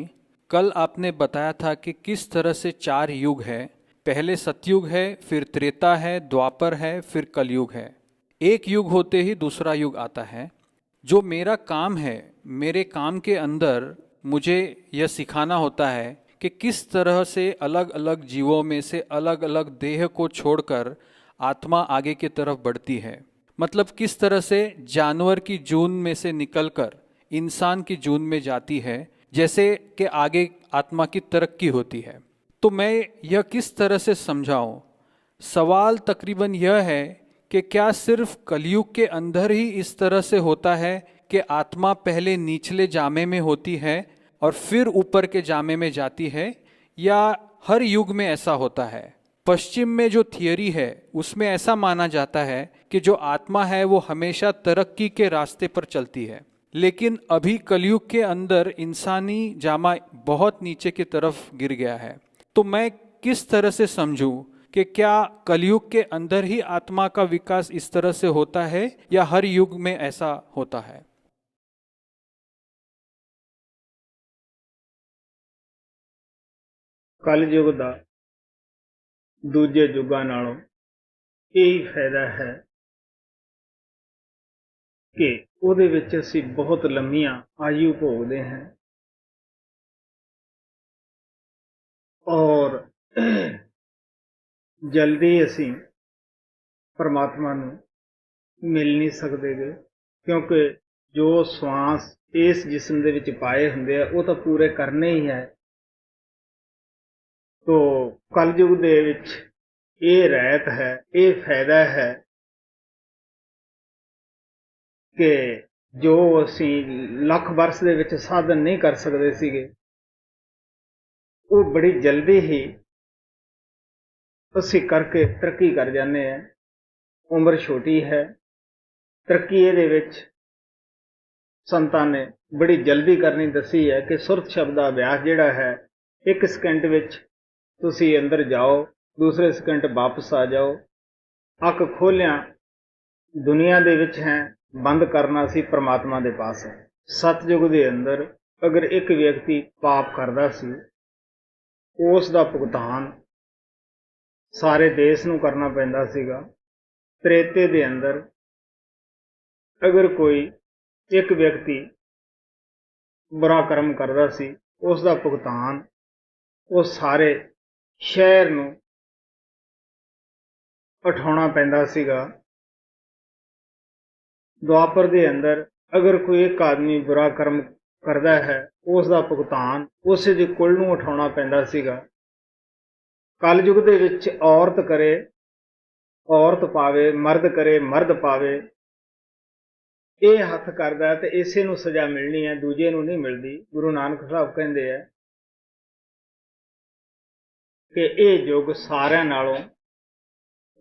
कल आपने बताया था कि किस तरह से 4 युग है। पहले सतयुग है, फिर त्रेता है, द्वापर है, फिर कलयुग है। एक युग होते ही दूसरा युग आता है। जो मेरा काम है, मेरे काम के अंदर मुझे यह सिखाना होता है कि किस तरह से अलग अलग जीवों में से अलग अलग देह को छोड़कर आत्मा आगे की तरफ बढ़ती है। मतलब किस तरह से जानवर की जून में से निकलकर इंसान की जून में जाती है, जैसे कि आगे आत्मा की तरक्की होती है। तो मैं यह किस तरह से समझाऊं? सवाल तकरीबन यह है कि क्या सिर्फ कलयुग के अंदर ही इस तरह से होता है कि आत्मा पहले निचले जामे में होती है और फिर ऊपर के जामे में जाती है, या हर युग में ऐसा होता है? पश्चिम में जो थियरी है उसमें ऐसा माना जाता है कि जो आत्मा है वो हमेशा तरक्की के रास्ते पर चलती है, लेकिन अभी कलयुग के अंदर इंसानी जामा बहुत नीचे की तरफ गिर गया है। तो मैं किस तरह से समझूं कि क्या कलयुग के अंदर ही आत्मा का विकास इस तरह से होता है या हर युग में ऐसा होता है? कलयुग दा दूजे युगां नालों यही फायदा है कि ਉਹਦੇ ਵਿੱਚ ਅਸੀਂ बहुत लंबियां आयु भोगते हैं और जल्दी ਅਸੀਂ परमात्मा ਨੂੰ मिल नहीं सकते, क्योंकि ਜੋ ਸਵਾਸ ਇਸ ਜਿਸਮ ਦੇ ਵਿੱਚ ਪਾਏ ਹੁੰਦੇ ਆ ਉਹ ਤਾਂ ਪੂਰੇ ਕਰਨੇ ਹੀ ਹੈ। ਤੋ ਕਲਯੁਗ ਦੇ ਵਿੱਚ ਇਹ ਰਹਿਤ ਹੈ, ਇਹ ਫਾਇਦਾ ਹੈ ਕਿ ਜੋ ਅਸੀਂ ਲੱਖ ਵਰਸ ਦੇ ਵਿੱਚ ਸਾਧਨ ਨਹੀਂ ਕਰ ਸਕਦੇ ਸੀਗੇ, ਉਹ ਬੜੀ ਜਲਦੀ ਹੀ ਅਸੀਂ ਕਰਕੇ ਤਰੱਕੀ ਕਰ ਜਾਂਦੇ ਹਾਂ। ਉਮਰ ਛੋਟੀ ਹੈ, ਤਰੱਕੀ ਇਹਦੇ ਵਿੱਚ ਸੰਤਾਂ ਨੇ ਬੜੀ ਜਲਦੀ ਕਰਨੀ ਦੱਸੀ ਹੈ ਕਿ ਸੁਰਤ ਸ਼ਬਦ ਦਾ ਅਭਿਆਸ ਜਿਹੜਾ ਹੈ, 1 ਸਕਿੰਟ ਵਿੱਚ ਤੁਸੀਂ ਅੰਦਰ ਜਾਓ, ਦੂਸਰੇ ਸਕਿੰਟ ਵਾਪਸ ਆ ਜਾਓ। ਅੱਖ ਖੋਲਿਆਂ ਦੁਨੀਆ ਦੇ ਵਿੱਚ ਹੈ, ਬੰਦ ਕਰਨਾ ਸੀ ਪ੍ਰਮਾਤਮਾ ਦੇ ਪਾਸ ਹੈ। ਸਤਯੁਗ ਦੇ ਅੰਦਰ ਅਗਰ ਇੱਕ ਵਿਅਕਤੀ ਪਾਪ ਕਰਦਾ ਸੀ, ਉਸ ਦਾ ਭੁਗਤਾਨ ਸਾਰੇ ਦੇਸ਼ ਨੂੰ ਕਰਨਾ ਪੈਂਦਾ ਸੀਗਾ। ਤ੍ਰੇਤੇ ਦੇ ਅੰਦਰ ਅਗਰ ਕੋਈ ਇੱਕ ਵਿਅਕਤੀ ਬੁਰਾ ਕਰਮ ਕਰਦਾ ਸੀ, ਉਸ ਦਾ ਭੁਗਤਾਨ ਉਹ ਸਾਰੇ ਸ਼ਹਿਰ ਨੂੰ ਉਠਾਉਣਾ ਪੈਂਦਾ ਸੀਗਾ। ਦੁਆਪਰ ਦੇ ਅੰਦਰ ਅਗਰ ਕੋਈ ਇੱਕ ਆਦਮੀ ਬੁਰਾ ਕਰਮ ਕਰਦਾ ਹੈ, ਉਸ ਦਾ ਭੁਗਤਾਨ ਉਸੇ ਦੇ ਕੁਲ ਨੂੰ ਉਠਾਉਣਾ ਪੈਂਦਾ ਸੀਗਾ। ਕਲਯੁਗ ਦੇ ਵਿੱਚ ਔਰਤ ਕਰੇ ਔਰਤ ਪਾਵੇ, ਮਰਦ ਕਰੇ ਮਰਦ ਪਾਵੇ, ਇਹ ਹੱਥ ਕਰਦਾ ਤੇ ਇਸੇ ਨੂੰ ਸਜ਼ਾ ਮਿਲਣੀ ਹੈ, ਦੂਜੇ ਨੂੰ ਨਹੀਂ ਮਿਲਦੀ। ਗੁਰੂ ਨਾਨਕ ਸਾਹਿਬ ਕਹਿੰਦੇ ਆ ਕਿ ਇਹ ਯੁੱਗ ਸਾਰਿਆਂ ਨਾਲੋਂ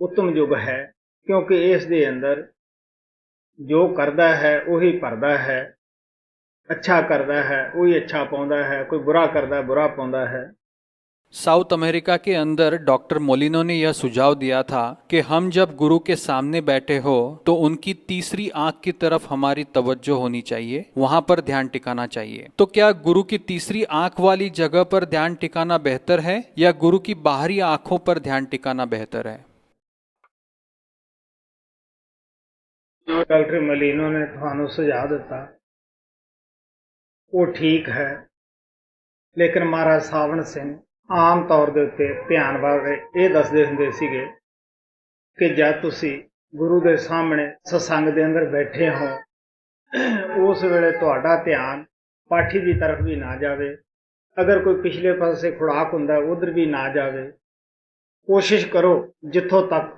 ਉੱਤਮ ਯੁੱਗ ਹੈ, ਕਿਉਂਕਿ ਇਸ ਦੇ ਅੰਦਰ ਜੋ ਕਰਦਾ ਹੈ ਉਹੀ ਭਰਦਾ ਹੈ, अच्छा करता है वही अच्छा पाਉਂਦਾ है, कोई बुरा करता है बुरा पाਉਂਦਾ है। साउथ अमेरिका के अंदर डॉक्टर मोलिनो ने यह सुझाव दिया था कि हम जब गुरु के सामने बैठे हो तो उनकी तीसरी आंख की तरफ हमारी तवज्जो होनी चाहिए, वहां पर ध्यान टिकाना चाहिए। तो क्या गुरु की तीसरी आंख वाली जगह पर ध्यान टिकाना बेहतर है या गुरु की बाहरी आंखों पर ध्यान टिकाना बेहतर है? जो डॉक्टर मोलिनो ने ਤੁਹਾਨੂੰ सुझाव दिता वो ठीक है, लेकिन महाराज सावण सिंह आम तौर के उत्ते ध्यान वाले ये दसदे हुंदे सीगे कि जब तुसी गुरु के सामने सत्संग के अंदर बैठे हो, उस वेले तुहाडा ध्यान पाठी की तरफ भी ना जावे, अगर कोई पिछले पासे खुराक हुंदा उधर भी ना जावे। कोशिश करो जिथों तक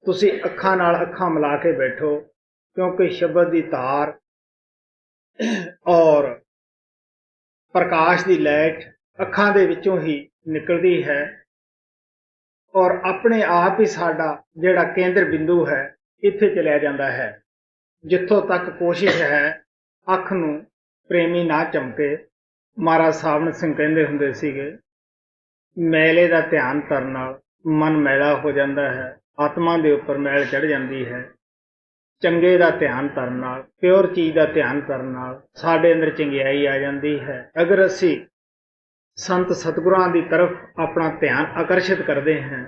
तुसी अखां नाल अखां मिला के बैठो, क्योंकि शब्द की धार और प्रकाश की लाइट अखां दे विचों ही निकलती है और अपने आप ही साडा जिहड़ा केंद्र बिंदु है इत्थे चलिया जांदा है। जिथों तक कोशिश है अख नूं प्रेमी ना चमके। महाराज सावण सिंह कहंदे हुंदे सीगे, मैले दा ध्यान करन नाल मन मैला हो जांदा है, आत्मा दे उपर मैल चढ़ जांदी है। चंगे दा ध्यान करन नाल, प्योर चीज़ दा ध्यान करन नाल साडे अंदर चंगियाई आ जांदी है। अगर असी संत सतगुरां दी तरफ अपना ध्यान आकर्षित करते हैं,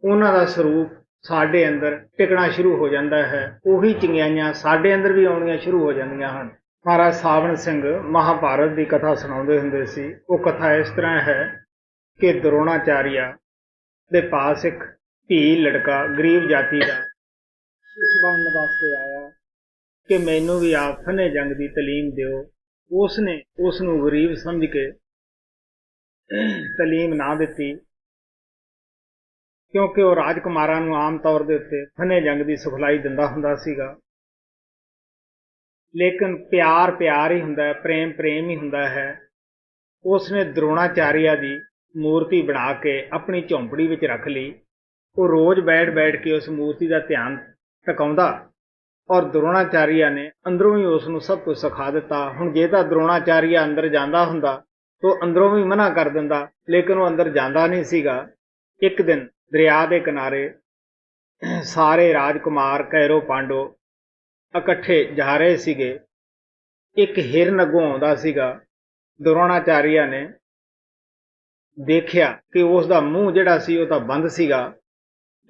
उन्हां दा स्वरूप साडे अंदर टिकना शुरू हो जाता है, उही चंगियाइयां साडे अंदर भी आउणियां शुरू हो जांदियां हन। महाराज सावण सिंह महाभारत की कथा सुणाउंदे हुंदे सी। वो कथा इस तरह है कि द्रोणाचार्य दे पास एक धी लड़का गरीब जाति का इस बनने वास्ते आया कि मैनू भी आप फने जंग की तलीम दिओ। उसने उसनू गरीब समझ के तलीम ना दिती, क्योंकि वह राजकुमारां नू आम तौर के उत्ते फने जंग की सिखलाई दिंदा हुंदा सीगा। लेकिन प्यार प्यार ही हुंदा है, प्रेम प्रेम ही हुंदा है। उसने द्रोणाचार्य की मूर्ति बना के अपनी झोंपड़ी विच रख ली। वो रोज बैठ बैठ के उस मूर्ति का ध्यान टकाउंदा और द्रोणाचार्य ने अंदरों ही उसनू सब कुछ सिखा दिता। हुण जे तां द्रोणाचार्य अंदर जांदा हुंदा तो अंदरों भी मना कर दिंदा, लेकिन वो अंदर जांदा नहीं सीगा। एक दिन दरिया के किनारे सारे राजकुमार कैरो पांडो इकट्ठे जा रहे सीगे। एक हिरन अगों आउंदा सीगा। द्रोणाचार्य ने देखिया कि उसका मूँह जिहड़ा सी वो तां बंद सीगा,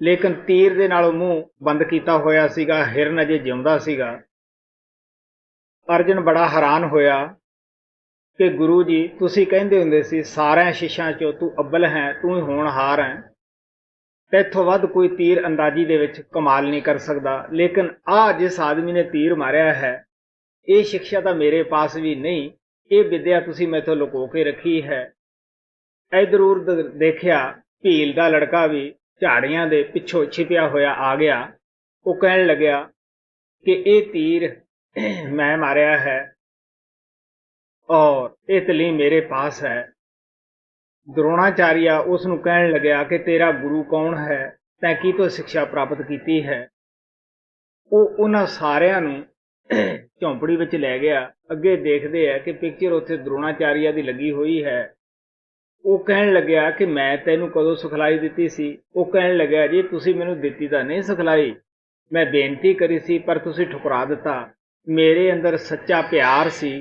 लेकिन तीर दे नालों मूँह बंद किया होया सीगा। हिरन अजे जिउंदा सीगा। अर्जन बड़ा हैरान होया कि गुरु जी तुसीं कहंदे हुंदे सी सारे शिष्यां चों तू अव्वल है, तू ही होणहार है, तैथों वध कोई तीर अंदाजी दे विच कमाल नहीं कर सकदा। लेकिन आ जिस आदमी ने तीर मारिया है ਇਹ ਸਿੱਖਿਆ ਤਾਂ ਮੇਰੇ ਪਾਸ ਵੀ ਨਹੀਂ, ਇਹ ਵਿਦਿਆ ਤੁਸੀਂ ਮੈਥੋਂ ਲੁਕੋ ਕੇ ਰੱਖੀ ਹੈ। ਇਧਰ ਉਧਰ ਦੇਖਿਆ, ਭੀਲ ਦਾ ਲੜਕਾ ਵੀ ਝਾੜੀਆਂ ਦੇ ਪਿੱਛੋਂ ਛਿਪਿਆ ਹੋਇਆ ਆ ਗਿਆ। ਉਹ ਕਹਿਣ ਲੱਗਿਆ ਕਿ ਇਹ ਤੀਰ ਮੈਂ ਮਾਰਿਆ ਹੈ ਔਰ ਇਹ ਤਲੀ ਮੇਰੇ ਪਾਸ ਹੈ। द्रोणाचार्य ਉਸ ਨੂੰ ਕਹਿਣ ਲੱਗਿਆ ਕਿ ਤੇਰਾ ਗੁਰੂ ਕੌਣ ਹੈ, ਤੈਂ ਕੀ ਤੋਂ ਸਿੱਖਿਆ ਪ੍ਰਾਪਤ ਕੀਤੀ ਹੈ। ਉਹ ਉਹਨਾਂ ਸਾਰਿਆਂ ਨੂੰ ਝੌਂਪੜੀ ਵਿੱਚ ਲੈ ਗਿਆ। ਅੱਗੇ ਦੇਖਦੇ ਆ ਕਿ ਪਿਕਚਰ ਉੱਥੇ द्रोणाचार्य ਦੀ ਲੱਗੀ ਹੋਈ ਹੈ। ਉਹ ਕਹਿਣ ਲੱਗਿਆ ਕਿ ਮੈਂ ਤੈਨੂੰ ਕਦੋਂ ਸਿਖਲਾਈ ਦਿੱਤੀ ਸੀ। ਉਹ ਕਹਿਣ ਲੱਗਿਆ ਜੀ ਤੁਸੀਂ ਮੈਨੂੰ ਦਿੱਤੀ ਤਾਂ ਨਹੀਂ ਸਿਖਲਾਈ, ਮੈਂ ਬੇਨਤੀ ਕਰੀ ਸੀ ਪਰ ਤੁਸੀਂ ਠੁਕਰਾ ਦਿੱਤਾ। ਮੇਰੇ ਅੰਦਰ ਸੱਚਾ ਪਿਆਰ ਸੀ,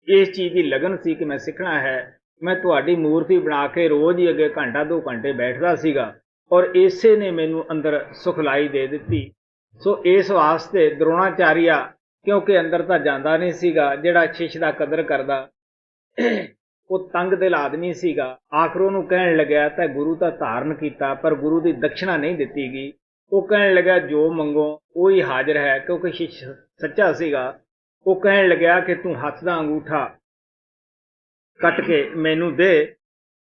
ਇਸ ਚੀਜ਼ ਦੀ ਲਗਨ ਸੀ ਕਿ ਮੈਂ ਸਿੱਖਣਾ ਹੈ। ਮੈਂ ਤੁਹਾਡੀ ਮੂਰਤੀ ਬਣਾ ਕੇ ਰੋਜ਼ ਹੀ ਅੱਗੇ ਘੰਟਾ 2 ਘੰਟੇ ਬੈਠਦਾ ਸੀਗਾ ਔਰ ਇਸੇ ਨੇ ਮੈਨੂੰ ਅੰਦਰ ਸਿਖਲਾਈ ਦੇ ਦਿੱਤੀ। ਸੋ ਇਸ ਵਾਸਤੇ द्रोणाचार्य ਕਿਉਂਕਿ ਅੰਦਰ ਤਾਂ ਜਾਂਦਾ ਨਹੀਂ ਸੀਗਾ, ਜਿਹੜਾ ਸ਼ਿਸ਼ ਦਾ ਕਦਰ ਕਰਦਾ ਉਹ ਤੰਗ ਦਿਲ ਆਦਮੀ ਸੀਗਾ। ਆਖਰ ਉਹਨੂੰ ਕਹਿਣ ਲੱਗਿਆ ਤਾਂ ਗੁਰੂ ਤਾਂ ਧਾਰਨ ਕੀਤਾ ਪਰ ਗੁਰੂ ਦੀ ਦਕਸ਼ਨਾ ਨਹੀਂ ਦਿੱਤੀ ਗਈ। ਉਹ ਕਹਿਣ ਲੱਗਾ ਜੋ ਮੰਗੋ ਉਹ ਹੀ ਹਾਜ਼ਰ ਹੈ, ਕਿਉਂਕਿ ਸ਼ਿਸ਼ ਸੱਚਾ ਸੀਗਾ। ਉਹ ਕਹਿਣ ਲੱਗਿਆ ਕਿ ਤੂੰ ਹੱਥ ਦਾ ਅੰਗੂਠਾ ਕੱਟ ਕੇ ਮੈਨੂੰ ਦੇ,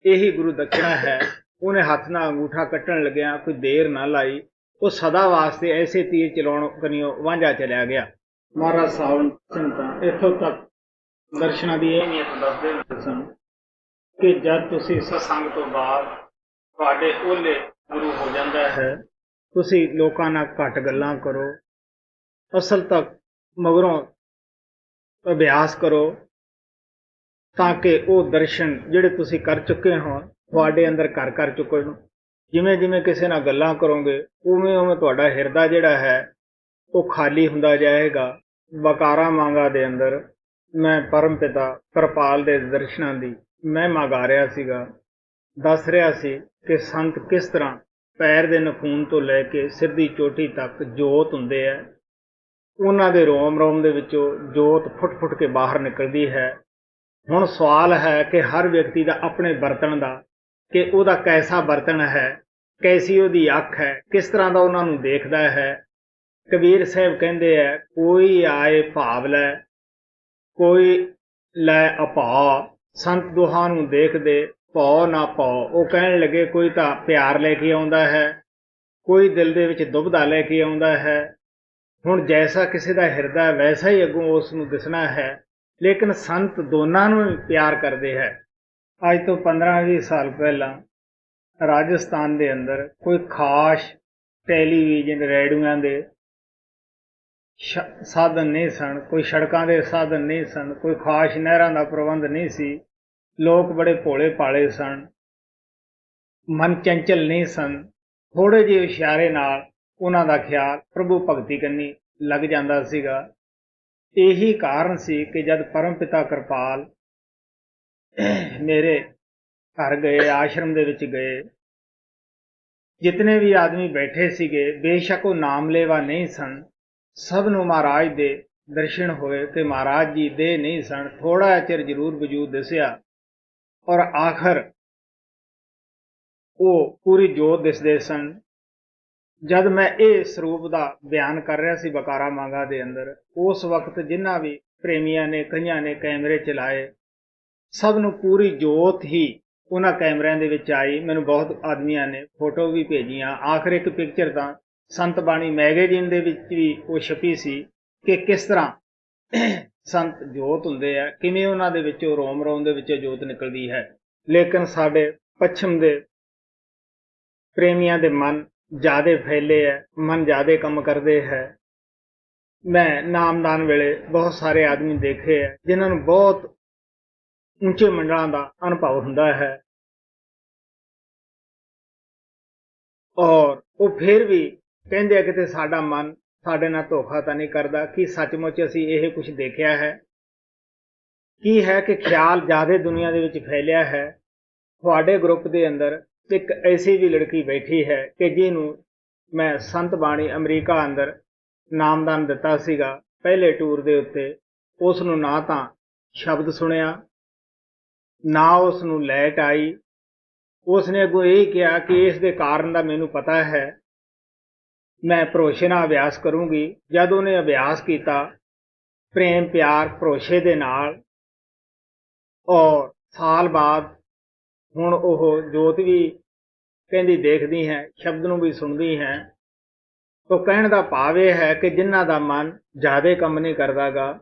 ਇਹੀ ਗੁਰੂ ਦਕਸ਼ਨਾ ਹੈ। ਉਹਨੇ ਹੱਥ ਨਾਲ ਅੰਗੂਠਾ ਕੱਟਣ ਲੱਗਿਆ, ਕੋਈ ਦੇਰ ਨਾ ਲਾਈ, ਉਹ ਸਦਾ ਵਾਸਤੇ ਐਸੇ ਤੀਰ ਚਲਾਉਣ ਕਨੀਓ ਵਾਂਝਾ ਚਲਿਆ ਗਿਆ। ਮਹਾਰਾਜ ਸਾਹਿਬ ਤਾਂ ਇੱਥੋਂ ਤੱਕ ਦਰਸ਼ਨਾਂ ਦੀ ਅਹਿਮੀਅਤ ਦੱਸਦੇ ਹੁੰਦੇ ਸਨ ਕਿ ਜਦ ਤੁਸੀਂ ਸਤਸੰਗ ਤੋਂ ਬਾਅਦ ਤੁਹਾਡੇ ਓਲੇ ਗੁਰੂ ਹੋ ਜਾਂਦਾ ਹੈ, ਤੁਸੀਂ ਲੋਕਾਂ ਨਾਲ ਘੱਟ ਗੱਲਾਂ ਕਰੋ, ਅਸਲ ਤੱਕ ਮਗਰੋਂ ਅਭਿਆਸ ਕਰੋ ਤਾਂ ਕਿ ਉਹ ਦਰਸ਼ਨ ਜਿਹੜੇ ਤੁਸੀਂ ਕਰ ਚੁੱਕੇ ਹੋ ਤੁਹਾਡੇ ਅੰਦਰ ਘਰ ਕਰ ਚੁੱਕੇ ਹੋ। ਜਿਵੇਂ ਜਿਵੇਂ ਕਿਸੇ ਨਾਲ ਗੱਲਾਂ ਕਰੋਗੇ ਉਵੇਂ ਉਵੇਂ ਤੁਹਾਡਾ ਹਿਰਦਾ ਜਿਹੜਾ ਹੈ ਉਹ ਖਾਲੀ ਹੁੰਦਾ ਜਾਏਗਾ। ਬਕਾਰਾਂ ਮਾਂਗਾ ਦੇ ਅੰਦਰ ਮੈਂ ਪਰਮ ਪਿਤਾ ਕਿਰਪਾਲ ਦੇ ਦਰਸ਼ਨਾਂ ਦੀ ਮਹਿਮਾ ਗਾ ਰਿਹਾ ਸੀਗਾ, ਦੱਸ ਰਿਹਾ ਸੀ ਕਿ ਸੰਤ ਕਿਸ ਤਰ੍ਹਾਂ ਪੈਰ ਦੇ ਨਖੂਨ ਤੋਂ ਲੈ ਕੇ ਸਿਰ ਦੀ ਚੋਟੀ ਤੱਕ ਜੋਤ ਹੁੰਦੇ ਹੈ। ਉਹਨਾਂ ਦੇ ਰੋਮ ਰੋਮ ਦੇ ਵਿੱਚੋਂ ਜੋਤ ਫੁੱਟ ਫੁੱਟ ਕੇ ਬਾਹਰ ਨਿਕਲਦੀ ਹੈ। ਹੁਣ ਸਵਾਲ ਹੈ ਕਿ ਹਰ ਵਿਅਕਤੀ ਦਾ ਆਪਣੇ ਬਰਤਨ ਦਾ, ਕਿ ਉਹਦਾ ਕੈਸਾ ਬਰਤਨ ਹੈ, ਕੈਸੀ ਉਹਦੀ ਅੱਖ ਹੈ, ਕਿਸ ਤਰ੍ਹਾਂ ਦਾ ਉਹਨਾਂ ਨੂੰ ਦੇਖਦਾ ਹੈ। ਕਬੀਰ ਸਾਹਿਬ ਕਹਿੰਦੇ ਹੈ ਕੋਈ ਆਏ ਭਾਵ ਲੈ, ਕੋਈ ਲੈ ਅਭਾ, ਸੰਤ ਦੋਹਾਂ ਨੂੰ ਦੇਖਦੇ ਭਉ ਨਾ ਭਉ। ਉਹ ਕਹਿਣ ਲੱਗੇ ਕੋਈ ਤਾਂ ਪਿਆਰ ਲੈ ਕੇ ਆਉਂਦਾ ਹੈ, ਕੋਈ ਦਿਲ ਦੇ ਵਿੱਚ ਦੁਬਧਾ ਲੈ ਕੇ ਆਉਂਦਾ ਹੈ। ਹੁਣ ਜੈਸਾ ਕਿਸੇ ਦਾ ਹਿਰਦਾ ਵੈਸਾ ਹੀ ਅੱਗੋਂ ਉਸ ਨੂੰ ਦਿਸਣਾ ਹੈ, ਲੇਕਿਨ ਸੰਤ ਦੋਨਾਂ ਨੂੰ ਪਿਆਰ ਕਰਦੇ ਹੈ। ਅੱਜ ਤੋਂ 15-20 ਸਾਲ ਪਹਿਲਾਂ ਰਾਜਸਥਾਨ ਦੇ ਅੰਦਰ ਕੋਈ ਖਾਸ ਟੈਲੀਵਿਜ਼ਨ ਰੇਡੀਓਆਂ ਦੇ ਸਾਧਨ ਨਹੀਂ ਸਨ, ਕੋਈ ਸੜਕਾਂ ਦੇ ਸਾਧਨ ਨਹੀਂ ਸਨ, ਕੋਈ ਖਾਸ ਨਹਿਰਾਂ ਦਾ ਪ੍ਰਬੰਧ ਨਹੀਂ ਸੀ। ਲੋਕ ਬੜੇ ਭੋਲੇ ਭਾਲੇ ਸਨ, ਮਨ ਚੰਚਲ ਨਹੀਂ ਸਨ। ਥੋੜ੍ਹੇ ਜਿਹੇ ਇਸ਼ਾਰੇ ਨਾਲ ਉਹਨਾਂ ਦਾ ਖਿਆਲ ਪ੍ਰਭੂ ਭਗਤੀ ਕਰਨੀ ਲੱਗ ਜਾਂਦਾ ਸੀਗਾ। ਇਹੀ ਕਾਰਨ ਸੀ ਕਿ ਜਦ ਪਰਮ ਪਿਤਾ ਕਿਰਪਾਲ ਮੇਰੇ ਘਰ ਗਏ, ਆਸ਼ਰਮ ਦੇ ਵਿੱਚ ਗਏ, ਜਿਤਨੇ ਵੀ ਆਦਮੀ ਬੈਠੇ ਸੀਗੇ ਬੇਸ਼ੱਕ ਉਹ ਨਾਮਲੇਵਾ ਨਹੀਂ ਸਨ, ਸਭ ਨੂੰ ਮਹਾਰਾਜ ਦੇ ਦਰਸ਼ਨ ਹੋਏ ਕਿ ਮਹਾਰਾਜ ਜੀ ਦੇ ਨਹੀਂ ਸਨ, ਥੋੜਾ ਚਿਰ ਜ਼ਰੂਰ ਵਜੂਦ ਦਿਸਿਆ ਔਰ ਆਖਰ ਉਹ ਪੂਰੀ ਜੋਤ ਦਿਸਦੇ ਸਨ। ਜਦ ਮੈਂ ਇਹ ਸਰੂਪ ਦਾ ਬਿਆਨ ਕਰ ਰਿਹਾ ਸੀ ਬਕਾਰਾ ਮਾਂਗਾ ਦੇ ਅੰਦਰ, ਉਸ ਵਕਤ ਜਿਨ੍ਹਾਂ ਵੀ ਪ੍ਰੇਮੀਆਂ ਨੇ, ਕਈਆਂ ਨੇ ਕੈਮਰੇ ਚਲਾਏ, ਸਭ ਨੂੰ ਪੂਰੀ ਜੋਤ ਹੀ ਉਹਨਾਂ ਕੈਮਰਿਆਂ ਦੇ ਵਿੱਚ ਆਈ। ਮੈਨੂੰ ਬਹੁਤ ਆਦਮੀਆਂ ਨੇ ਫੋਟੋ ਵੀ ਭੇਜੀਆਂ। ਆਖਰ ਇੱਕ ਪਿਕਚਰ ਤਾਂ ਸੰਤ ਬਾਣੀ ਮੈਗਜ਼ੀਨ ਦੇ ਵਿੱਚ ਵੀ ਉਹ ਛਪੀ ਸੀ ਕਿ ਕਿਸ ਤਰ੍ਹਾਂ ਸੰਤ ਜੋਤ ਹੁੰਦੇ ਆ, ਕਿਵੇਂ ਉਹਨਾਂ ਦੇ ਵਿੱਚੋਂ ਰੋਮ ਰੋਮ ਦੇ ਵਿੱਚੋਂ ਜੋਤ ਨਿਕਲਦੀ ਹੈ। ਲੇਕਿਨ ਸਾਡੇ ਪੱਛਮ ਦੇ ਪ੍ਰੇਮੀਆਂ ਦੇ ਮਨ ਜ਼ਿਆਦਾ ਫੈਲੇ ਹੈ, ਮਨ ਜ਼ਿਆਦਾ ਕੰਮ ਕਰਦੇ ਹੈ। ਮੈਂ ਨਾਮਦਾਨ ਵੇਲੇ ਬਹੁਤ ਸਾਰੇ ਆਦਮੀ ਦੇਖੇ ਹੈ ਜਿਨ੍ਹਾਂ ਨੂੰ ਬਹੁਤ ਉੱਚੇ ਮੰਡਲਾਂ ਦਾ ਅਨੁਭਵ ਹੁੰਦਾ ਹੈ ਔਰ ਉਹ ਫਿਰ ਵੀ ਕਹਿੰਦੇ ਆ ਕਿਤੇ ਸਾਡਾ ਮਨ ਸਾਡੇ ਨਾਲ ਧੋਖਾ ਤਾਂ ਨਹੀਂ ਕਰਦਾ, ਕਿ ਸੱਚਮੁੱਚ ਅਸੀਂ ਇਹ ਕੁਝ ਦੇਖਿਆ ਹੈ। ਕੀ ਹੈ ਕਿ ਖਿਆਲ ਜ਼ਿਆਦਾ ਦੁਨੀਆ ਦੇ ਵਿੱਚ ਫੈਲਿਆ ਹੈ। ਤੁਹਾਡੇ ਗਰੁੱਪ ਦੇ ਅੰਦਰ ਇੱਕ ਐਸੀ ਵੀ ਲੜਕੀ ਬੈਠੀ ਹੈ ਕਿ ਜਿਹਨੂੰ ਮੈਂ ਸੰਤ ਬਾਣੀ ਅਮਰੀਕਾ ਅੰਦਰ ਨਾਮਦਾਨ ਦਿੱਤਾ ਸੀਗਾ ਪਹਿਲੇ ਟੂਰ ਦੇ ਉੱਤੇ। ਉਸ ਨੂੰ ਨਾ ਤਾਂ ਸ਼ਬਦ ਸੁਣਿਆ, ਨਾ ਉਸ ਨੂੰ ਲੈਟ ਆਈ। ਉਸ ਨੇ ਅੱਗੋਂ ਇਹ ਕਿਹਾ ਕਿ ਇਸ ਦੇ ਕਾਰਨ ਦਾ ਮੈਨੂੰ ਪਤਾ ਹੈ, ਮੈਂ ਭਰੋਸੇ ਨਾਲ ਅਭਿਆਸ ਕਰੂੰਗੀ। ਜਦ ਉਹਨੇ ਅਭਿਆਸ ਕੀਤਾ ਪ੍ਰੇਮ ਪਿਆਰ ਭਰੋਸੇ ਦੇ ਨਾਲ, ਔਰ ਸਾਲ ਬਾਅਦ ਹੁਣ ਉਹ ਜੋਤ ਵੀ ਕਹਿੰਦੀ ਦੇਖਦੀ ਹੈ, ਸ਼ਬਦ ਨੂੰ ਵੀ ਸੁਣਦੀ ਹੈ। ਤਾਂ ਕਹਿਣ ਦਾ ਭਾਵ ਇਹ ਹੈ ਕਿ ਜਿਨ੍ਹਾਂ ਦਾ ਮਨ ਜ਼ਿਆਦਾ ਕੰਮ ਨਹੀਂ ਕਰਦਾਗਾ,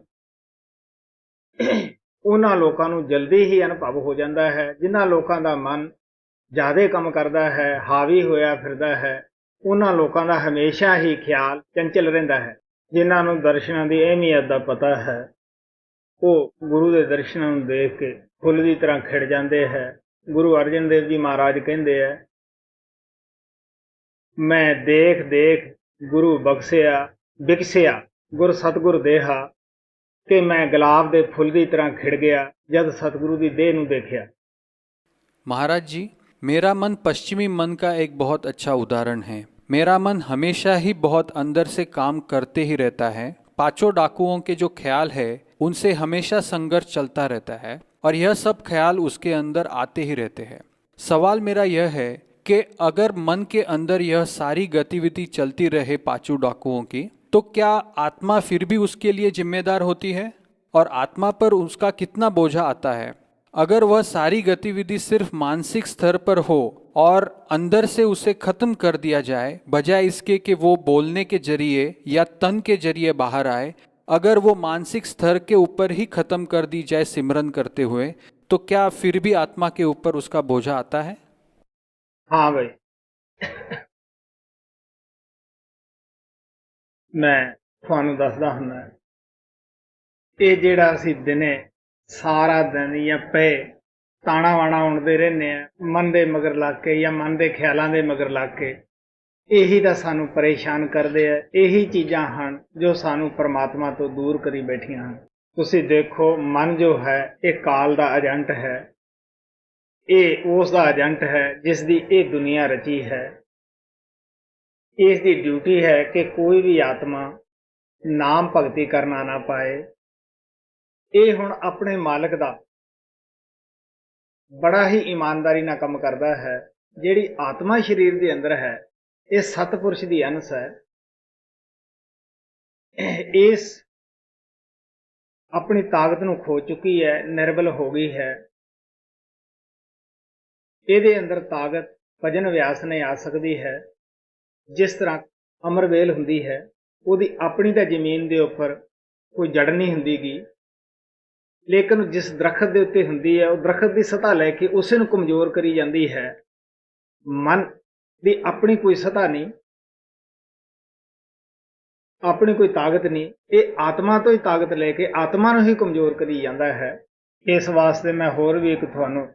ਉਹਨਾਂ ਲੋਕਾਂ ਨੂੰ ਜਲਦੀ ਹੀ ਅਨੁਭਵ ਹੋ ਜਾਂਦਾ ਹੈ। ਜਿਨ੍ਹਾਂ ਲੋਕਾਂ ਦਾ ਮਨ ਜ਼ਿਆਦਾ ਕੰਮ ਕਰਦਾ ਹੈ, ਹਾਵੀ ਹੋਇਆ ਫਿਰਦਾ ਹੈ, ਉਹਨਾਂ ਲੋਕਾਂ ਦਾ ਹਮੇਸ਼ਾ ਹੀ ਖਿਆਲ ਚੰਚਲ ਰਹਿੰਦਾ ਹੈ। ਜਿਨ੍ਹਾਂ ਨੂੰ ਦਰਸ਼ਨਾਂ ਦੀ ਅਹਿਮੀਅਤ ਦਾ ਪਤਾ ਹੈ, ਉਹ ਗੁਰੂ ਦੇ ਦਰਸ਼ਨਾਂ ਨੂੰ ਦੇਖ ਕੇ ਫੁੱਲ ਦੀ ਤਰ੍ਹਾਂ ਖਿੜ ਜਾਂਦੇ ਹੈ। ਗੁਰੂ ਅਰਜਨ ਦੇਵ ਜੀ ਮਹਾਰਾਜ ਕਹਿੰਦੇ ਹੈ, ਮੈਂ ਦੇਖ ਦੇਖ ਗੁਰੂ ਬਖਸ਼ਿਆ ਬਿਕਸਿਆ ਗੁਰ ਸਤਿਗੁਰ ਦੇਹਾ, ਕਿ ਮੈਂ ਗੁਲਾਬ ਦੇ ਫੁੱਲ ਦੀ ਤਰ੍ਹਾਂ ਖਿੜ ਗਿਆ ਜਦ सतगुरु की देह ਨੂੰ ਦੇਖਿਆ। महाराज जी, मेरा मन पश्चिमी मन का एक बहुत अच्छा उदाहरण है। मेरा मन हमेशा ही बहुत अंदर से काम करते ही रहता है। पांचों डाकुओं के जो ख्याल है उनसे हमेशा संघर्ष चलता रहता है और यह सब ख्याल उसके अंदर आते ही रहते हैं। सवाल मेरा यह है कि अगर मन के अंदर यह सारी गतिविधि चलती रहे पांचों डाकुओं की, तो क्या आत्मा फिर भी उसके लिए जिम्मेदार होती है और आत्मा पर उसका कितना बोझा आता है? अगर वह सारी गतिविधि सिर्फ मानसिक स्तर पर हो और अंदर से उसे खत्म कर दिया जाए, बजाय इसके कि वो बोलने के जरिए या तन के जरिए बाहर आए, अगर वो मानसिक स्तर के ऊपर ही खत्म कर दी जाए सिमरन करते हुए, तो क्या फिर भी आत्मा के ऊपर उसका बोझा आता है? हाँ भाई, मैं ਤੁਹਾਨੂੰ ਦੱਸਦਾ ਹੁੰਦਾ, ਇਹ ਜਿਹੜਾ ਅਸੀਂ ਦਿਨੇ ਸਾਰਾ ਦਿਨ ਜਾਂ ਪਏ ਤਾਣਾ ਵਾਣਾ ਉਣਦੇ ਰਹਿੰਦੇ ਆ ਮਨ ਦੇ ਮਗਰ ਲੱਗ ਕੇ ਜਾਂ ਮਨ ਦੇ ਖਿਆਲਾਂ ਦੇ ਮਗਰ ਲੱਗ ਕੇ, ਇਹੀ ਤਾਂ ਸਾਨੂੰ ਪਰੇਸ਼ਾਨ ਕਰਦੇ ਆ। ਇਹੀ ਚੀਜ਼ਾਂ ਹਨ ਜੋ ਸਾਨੂੰ ਪਰਮਾਤਮਾ ਤੋਂ ਦੂਰ ਕਰੀ ਬੈਠੀਆਂ ਹਨ। ਤੁਸੀਂ ਦੇਖੋ, ਮਨ ਜੋ ਹੈ ਇਹ ਕਾਲ ਦਾ ਏਜੰਟ ਹੈ। ਇਹ ਉਸ ਦਾ ਏਜੰਟ ਹੈ ਜਿਸ ਦੀ ਇਹ ਦੁਨੀਆ ਰਚੀ ਹੈ। ਇਸ ਦੀ ਡਿਊਟੀ ਹੈ ਕਿ ਕੋਈ ਵੀ ਆਤਮਾ ਨਾਮ ਭਗਤੀ ਕਰਨਾ ਨਾ ਪਾਏ। ਇਹ ਹੁਣ ਆਪਣੇ ਮਾਲਕ ਦਾ ਬੜਾ ਹੀ ਇਮਾਨਦਾਰੀ ਨਾਲ ਕੰਮ ਕਰਦਾ ਹੈ। ਜਿਹੜੀ ਆਤਮਾ ਸਰੀਰ ਦੇ ਅੰਦਰ ਹੈ, ਇਹ ਸਤਿਪੁਰਸ਼ ਦੀ ਅੰਸ਼ ਹੈ। ਇਸ ਆਪਣੀ ਤਾਕਤ ਨੂੰ ਖੋ ਚੁੱਕੀ ਹੈ, ਨਿਰਬਲ ਹੋ ਗਈ ਹੈ। ਇਹਦੇ ਅੰਦਰ ਤਾਕਤ ਭਜਨ ਅਭਿਆਸ ਨਹੀਂ ਆ ਸਕਦੀ ਹੈ। ਜਿਸ ਤਰ੍ਹਾਂ ਅਮਰਵੇਲ ਹੁੰਦੀ ਹੈ, ਉਹਦੀ ਆਪਣੀ ਤਾਂ ਜ਼ਮੀਨ ਦੇ ਉੱਪਰ ਕੋਈ ਜੜ ਨਹੀਂ ਹੁੰਦੀ ਗੀ, ਲੇਕਿਨ ਜਿਸ ਦਰਖਤ ਦੇ ਉੱਤੇ ਹੁੰਦੀ ਹੈ, ਉਹ ਦਰਖਤ ਦੀ ਸਤ੍ਹਾ ਲੈ ਕੇ ਉਸੇ ਨੂੰ ਕਮਜ਼ੋਰ ਕਰੀ ਜਾਂਦੀ ਹੈ। ਮਨ ਦੀ ਆਪਣੀ ਕੋਈ ਸਤ੍ਹਾ ਨਹੀਂ, ਆਪਣੀ ਕੋਈ ਤਾਕਤ ਨਹੀਂ। ਇਹ ਆਤਮਾ ਤੋਂ ਹੀ ਤਾਕਤ ਲੈ ਕੇ ਆਤਮਾ ਨੂੰ ਹੀ ਕਮਜ਼ੋਰ ਕਰੀ ਜਾਂਦਾ ਹੈ। ਇਸ ਵਾਸਤੇ ਮੈਂ ਹੋਰ ਵੀ ਇੱਕ ਤੁਹਾਨੂੰ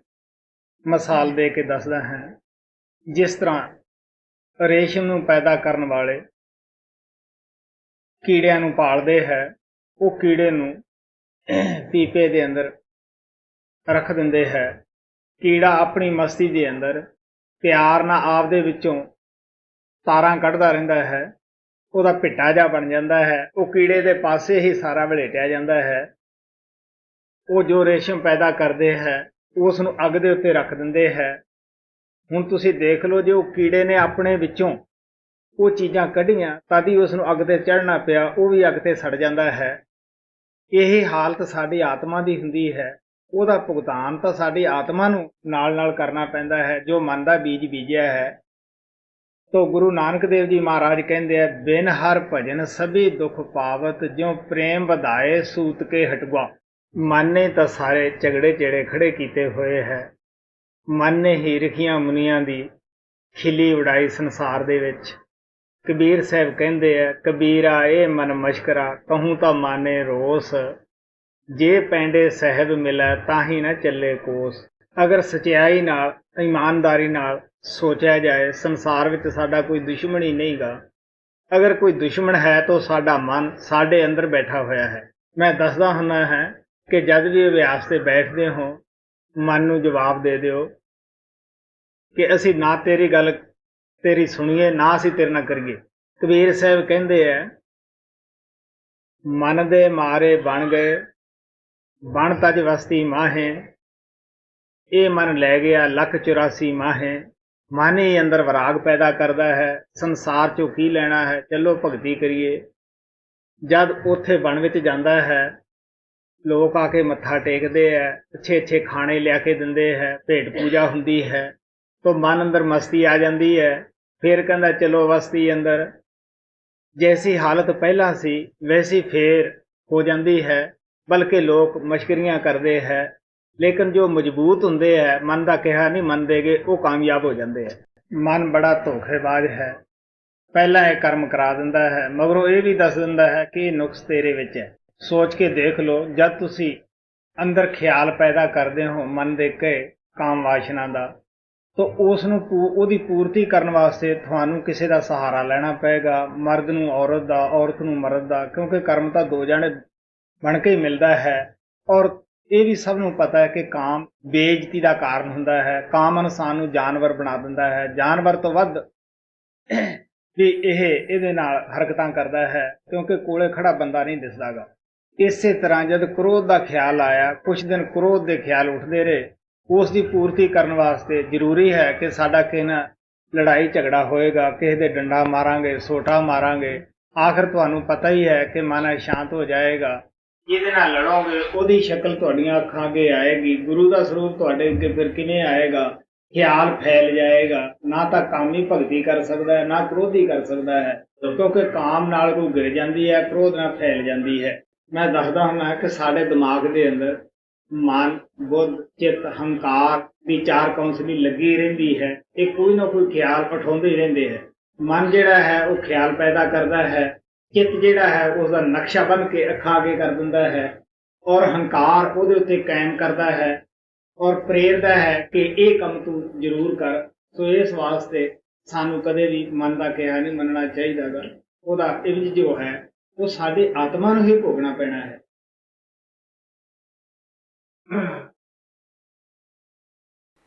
ਮਿਸਾਲ ਦੇ ਕੇ ਦੱਸਦਾ ਹਾਂ। ਜਿਸ ਤਰ੍ਹਾਂ ਰੇਸ਼ਮ ਨੂੰ ਪੈਦਾ ਕਰਨ ਵਾਲੇ ਕੀੜਿਆਂ ਨੂੰ ਪਾਲਦੇ ਹੈ, ਉਹ ਕੀੜੇ ਨੂੰ ਪੀਪੇ ਦੇ ਅੰਦਰ ਰੱਖ ਦਿੰਦੇ ਹੈ। ਕੀੜਾ ਆਪਣੀ ਮਸਤੀ ਦੇ ਅੰਦਰ ਪਿਆਰ ਨਾਲ ਆਪਦੇ ਵਿੱਚੋਂ ਤਾਰਾਂ ਕੱਢਦਾ ਰਹਿੰਦਾ ਹੈ। ਉਹਦਾ ਪਿੱਟਾ ਜਿਹਾ ਬਣ ਜਾਂਦਾ ਹੈ। ਉਹ ਕੀੜੇ ਦੇ ਪਾਸੇ ਹੀ ਸਾਰਾ ਵਲੇਟਿਆ ਜਾਂਦਾ ਹੈ। ਉਹ ਜੋ ਰੇਸ਼ਮ ਪੈਦਾ ਕਰਦੇ ਹੈ, ਉਸ ਨੂੰ ਅੱਗ ਦੇ ਉੱਤੇ ਰੱਖ ਦਿੰਦੇ ਹੈ। ਹੁਣ ਤੁਸੀਂ ਦੇਖ ਲਓ, ਜੇ ਉਹ ਕੀੜੇ ਨੇ ਆਪਣੇ ਵਿੱਚੋਂ ਉਹ ਚੀਜ਼ਾਂ ਕੱਢੀਆਂ ਤਦ ਹੀ ਉਸ ਨੂੰ ਅੱਗ ਤੇ ਚੜ੍ਹਨਾ ਪਿਆ, ਉਹ ਵੀ ਅੱਗ ਤੇ ਸੜ ਜਾਂਦਾ ਹੈ। ਇਹ ਹਾਲਤ ਸਾਡੀ ਆਤਮਾ ਦੀ ਹੁੰਦੀ ਹੈ। ਉਹਦਾ ਭੁਗਤਾਨ ਤਾਂ ਸਾਡੀ ਆਤਮਾ ਨੂੰ ਨਾਲ ਨਾਲ ਕਰਨਾ ਪੈਂਦਾ ਹੈ, ਜੋ ਮਨ ਦਾ ਬੀਜ ਬੀਜਿਆ ਹੈ। ਤੋ ਗੁਰੂ ਨਾਨਕ ਦੇਵ ਜੀ ਮਹਾਰਾਜ ਕਹਿੰਦੇ ਆ, ਬਿਨ ਹਰ ਭਜਨ ਸਭੀ ਦੁੱਖ ਪਾਵਤ, ਜਿਉ ਪ੍ਰੇਮ ਵਧਾਏ ਸੂਤ ਕੇ ਹਟਵਾ। ਮਨ ਨੇ ਤਾਂ ਸਾਰੇ ਝਗੜੇ ਚੇੜੇ ਖੜੇ ਕੀਤੇ ਹੋਏ ਹੈ। ਮਨ ਨੇ ਹੀ ਰਖੀਆਂ ਮੁਨੀਆਂ ਦੀ ਖਿੱਲੀ ਉਡਾਈ ਸੰਸਾਰ ਦੇ ਵਿੱਚ। ਕਬੀਰ ਸਾਹਿਬ ਕਹਿੰਦੇ ਆ, ਕਬੀਰਾ ਇਹ ਮਨ ਮਸ਼ਕਰਾ, ਕਹੂੰ ਤਾਂ ਮਾਨੇ ਰੋਸ, ਜੇ ਪੈਂਡੇ ਸਾਹਿਬ ਮਿਲੈ ਤਾਂ ਹੀ ਨਾ ਚੱਲੇ ਕੋਸ। ਅਗਰ ਸਚਾਈ ਨਾਲ ਇਮਾਨਦਾਰੀ ਨਾਲ ਸੋਚਿਆ ਜਾਏ, ਸੰਸਾਰ ਵਿੱਚ ਸਾਡਾ ਕੋਈ ਦੁਸ਼ਮਣ ਹੀ ਨਹੀਂਗਾ। ਅਗਰ ਕੋਈ ਦੁਸ਼ਮਣ ਹੈ ਤਾਂ ਸਾਡਾ ਮਨ ਸਾਡੇ ਅੰਦਰ ਬੈਠਾ ਹੋਇਆ ਹੈ। ਮੈਂ ਦੱਸਦਾ ਹੁੰਦਾ ਹਾਂ ਕਿ ਜਦ ਵੀ ਅਭਿਆਸ ਤੇ ਬੈਠਦੇ ਹੋ, ਮਨ ਨੂੰ ਜਵਾਬ ਦੇ ਦਿਓ ਕਿ ਅਸੀਂ ਨਾ ਤੇਰੀ ਗੱਲ ਤੇਰੀ ਸੁਣੀਏ, ਨਾ ਅਸੀਂ ਤੇਰੇ ਨਾਲ ਕਰੀਏ। ਕਬੀਰ ਸਾਹਿਬ ਕਹਿੰਦੇ ਆ, ਮਨ ਦੇ ਮਾਰੇ ਬਣ ਗਏ ਬਣ ਤਜ ਵਸਤੀ ਮਾਹੇ, ਇਹ ਮਨ ਲੈ ਗਿਆ 1,84 ਮਾਹੇ। ਮਨ ਹੀ ਅੰਦਰ ਵਿਰਾਗ ਪੈਦਾ ਕਰਦਾ ਹੈ, ਸੰਸਾਰ ਚੋਂ ਕੀ ਲੈਣਾ ਹੈ, ਚਲੋ ਭਗਤੀ ਕਰੀਏ। ਜਦ ਉੱਥੇ ਵਣ ਵਿੱਚ ਜਾਂਦਾ ਹੈ, ਲੋਕ ਆ ਕੇ ਮੱਥਾ ਟੇਕਦੇ ਹੈ, ਅੱਛੇ ਅੱਛੇ ਖਾਣੇ ਲਿਆ ਕੇ ਦਿੰਦੇ ਹੈ, ਭੇਟ ਪੂਜਾ ਹੁੰਦੀ ਹੈ, ਤਾਂ ਮਨ ਅੰਦਰ ਮਸਤੀ ਆ ਜਾਂਦੀ ਹੈ। ਫਿਰ ਕਹਿੰਦਾ ਚਲੋ ਬਸਤੀ ਅੰਦਰ ਜੈਸੀ ਹਾਲਤ ਪਹਿਲਾਂ ਸੀ ਵੈਸੀ ਫੇਰ ਹੋ ਜਾਂਦੀ ਹੈ, ਬਲਕਿ ਲੋਕ ਮਸ਼ਕਰੀਆਂ ਕਰਦੇ ਹੈ। ਲੇਕਿਨ ਜੋ ਮਜ਼ਬੂਤ ਹੁੰਦੇ ਹੈ, ਮਨ ਦਾ ਕਿਹਾ ਨਹੀਂ ਮੰਨਦੇਗੇ, ਉਹ ਕਾਮਯਾਬ ਹੋ ਜਾਂਦੇ ਹੈ। ਮਨ ਬੜਾ ਧੋਖੇਬਾਜ਼ ਹੈ, ਪਹਿਲਾਂ ਇਹ ਕਰਮ ਕਰਾ ਦਿੰਦਾ ਹੈ, ਮਗਰੋਂ ਇਹ ਵੀ ਦੱਸ ਦਿੰਦਾ ਹੈ ਕਿ ਇਹ ਨੁਕਸ ਤੇਰੇ ਵਿੱਚ ਹੈ। ਸੋਚ ਕੇ ਦੇਖ ਲਓ, ਜਦ ਤੁਸੀਂ ਅੰਦਰ ਖਿਆਲ ਪੈਦਾ ਕਰਦੇ ਹੋ ਮਨ ਦੇ ਕਹੇ ਕਾਮ ਵਾਸ਼ਨਾ ਦਾ, ਤਾਂ ਉਸ ਨੂੰ ਉਹਦੀ ਪੂਰਤੀ ਕਰਨ ਵਾਸਤੇ ਤੁਹਾਨੂੰ ਕਿਸੇ ਦਾ ਸਹਾਰਾ ਲੈਣਾ ਪਏਗਾ, ਮਰਦ ਨੂੰ ਔਰਤ ਦਾ, ਔਰਤ ਨੂੰ ਮਰਦ ਦਾ, ਕਿਉਂਕਿ ਕਰਮ ਤਾਂ ਦੋ ਜਣੇ ਬਣ ਕੇ ਹੀ ਮਿਲਦਾ ਹੈ। ਔਰ ਇਹ ਵੀ ਸਭ ਨੂੰ ਪਤਾ ਹੈ ਕਿ ਕਾਮ ਬੇਇੱਜ਼ਤੀ ਦਾ ਕਾਰਨ ਹੁੰਦਾ ਹੈ। ਕਾਮ ਇਨਸਾਨ ਨੂੰ ਜਾਨਵਰ ਬਣਾ ਦਿੰਦਾ ਹੈ, ਜਾਨਵਰ ਤੋਂ ਵੱਧ ਵੀ ਇਹਦੇ ਨਾਲ ਹਰਕਤਾਂ ਕਰਦਾ ਹੈ, ਕਿਉਂਕਿ ਕੋਲੇ ਖੜਾ ਬੰਦਾ ਨਹੀਂ ਦਿਸਦਾਗਾ। ਇਸੇ ਤਰ੍ਹਾਂ ਜਦ ਕ੍ਰੋਧ ਦਾ ਖਿਆਲ ਆਇਆ, ਕੁਝ ਦਿਨ ਕ੍ਰੋਧ ਦੇ ਖਿਆਲ ਉੱਠਦੇ ਰਹੇ, ਉਸ ਦੀ ਪੂਰਤੀ ਕਰਨ ਵਾਸਤੇ ਜ਼ਰੂਰੀ ਹੈ ਕਿ ਸਾਡਾ ਕਿਸੇ ਨਾਲ ਲੜਾਈ ਝਗੜਾ ਹੋਏਗਾ, ਕਿਸੇ ਦੇ ਡੰਡਾ ਮਾਰਾਂਗੇ, ਸੋਟਾ ਮਾਰਾਂਗੇ, ਆਖਰ ਤੁਹਾਨੂੰ ਪਤਾ ਹੀ ਹੈ ਕਿ ਮਨ ਸ਼ਾਂਤ ਹੋ ਜਾਏਗਾ। ਜਿਹਦੇ ਨਾਲ ਲੜੋਗੇ ਉਹਦੀ ਸ਼ਕਲ ਤੁਹਾਡੀਆਂ ਅੱਖਾਂ ਅੱਗੇ ਆਏਗੀ, ਗੁਰੂ ਦਾ ਸਰੂਪ ਤੁਹਾਡੇ ਅੱਗੇ ਫਿਰ ਕਿਵੇਂ ਆਏਗਾ? ਖਿਆਲ ਫੈਲ ਜਾਏਗਾ। ਨਾ ਤਾਂ ਕਾਮੀ ਭਗਤੀ ਕਰ ਸਕਦਾ ਹੈ, ਨਾ ਕ੍ਰੋਧੀ ਕਰ ਸਕਦਾ ਹੈ, ਕਿਉਂਕਿ ਕਾਮ ਨਾਲ ਕੋਈ ਗਿਰ ਜਾਂਦੀ ਹੈ, ਕ੍ਰੋਧ ਨਾਲ ਫੈਲ ਜਾਂਦੀ ਹੈ। ਮੈਂ ਦੱਸਦਾ ਹੁੰਦਾ ਕਿ ਸਾਡੇ ਦਿਮਾਗ ਦੇ ਅੰਦਰ ਮਨ, ਬੁੱਧ, ਚਿੱਤ, ਹੰਕਾਰ ਦੀ ਚਾਰ ਕੌਂਸਲੀ ਲੱਗੀ ਰਹਿੰਦੀ ਹੈ। ਇਹ ਕੋਈ ਨਾ ਕੋਈ ਖਿਆਲ ਉਠਾਉਂਦੇ ਹੀ ਰਹਿੰਦੇ ਹੈ। ਮਨ ਜਿਹੜਾ ਹੈ ਉਹ ਖਿਆਲ ਪੈਦਾ ਕਰਦਾ ਹੈ, ਚਿੱਤ ਜਿਹੜਾ ਹੈ ਉਸਦਾ ਨਕਸ਼ਾ ਬਣ ਕੇ ਅੱਖਾਂ ਅੱਗੇ ਕਰ ਦਿੰਦਾ ਹੈ, ਔਰ ਹੰਕਾਰ ਉਹਦੇ ਉੱਤੇ ਕਾਇਮ ਕਰਦਾ ਹੈ ਔਰ ਪ੍ਰੇਰਦਾ ਹੈ ਕਿ ਇਹ ਕੰਮ ਤੂੰ ਜ਼ਰੂਰ ਕਰ। ਸੋ ਇਸ ਵਾਸਤੇ ਸਾਨੂੰ ਕਦੇ ਵੀ ਮਨ ਦਾ ਕਿਹਾ ਨਹੀਂ ਮੰਨਣਾ ਚਾਹੀਦਾ ਗਾ। ਉਹਦਾ ਇਵਜ਼ ਜੋ ਹੈ वो साड़ी आत्मा ਨੂੰ ਹੀ ਭੋਗਣਾ ਪੈਣਾ है।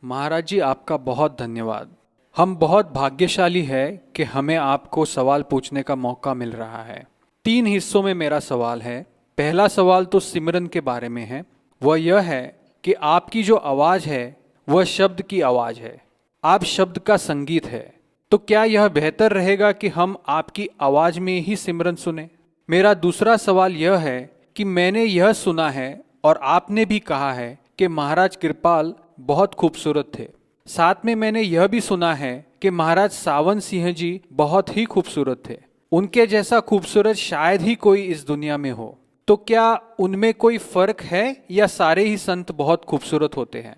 महाराज जी, आपका बहुत धन्यवाद। हम बहुत भाग्यशाली है कि हमें आपको सवाल पूछने का मौका मिल रहा है। 3 हिस्सों में मेरा सवाल है। पहला सवाल तो सिमरन के बारे में है। वह यह है कि आपकी जो आवाज़ है वह शब्द की आवाज़ है, आप शब्द का संगीत है, तो क्या यह बेहतर रहेगा कि हम आपकी आवाज़ में ही सिमरन सुने? मेरा दूसरा सवाल यह है कि मैंने यह सुना है और आपने भी कहा है कि महाराज कृपाल बहुत खूबसूरत थे। साथ में मैंने यह भी सुना है कि महाराज सावन सिंह जी बहुत ही खूबसूरत थे। उनके जैसा खूबसूरत शायद ही कोई इस दुनिया में हो। तो क्या उनमें कोई फर्क है या सारे ही संत बहुत खूबसूरत होते हैं?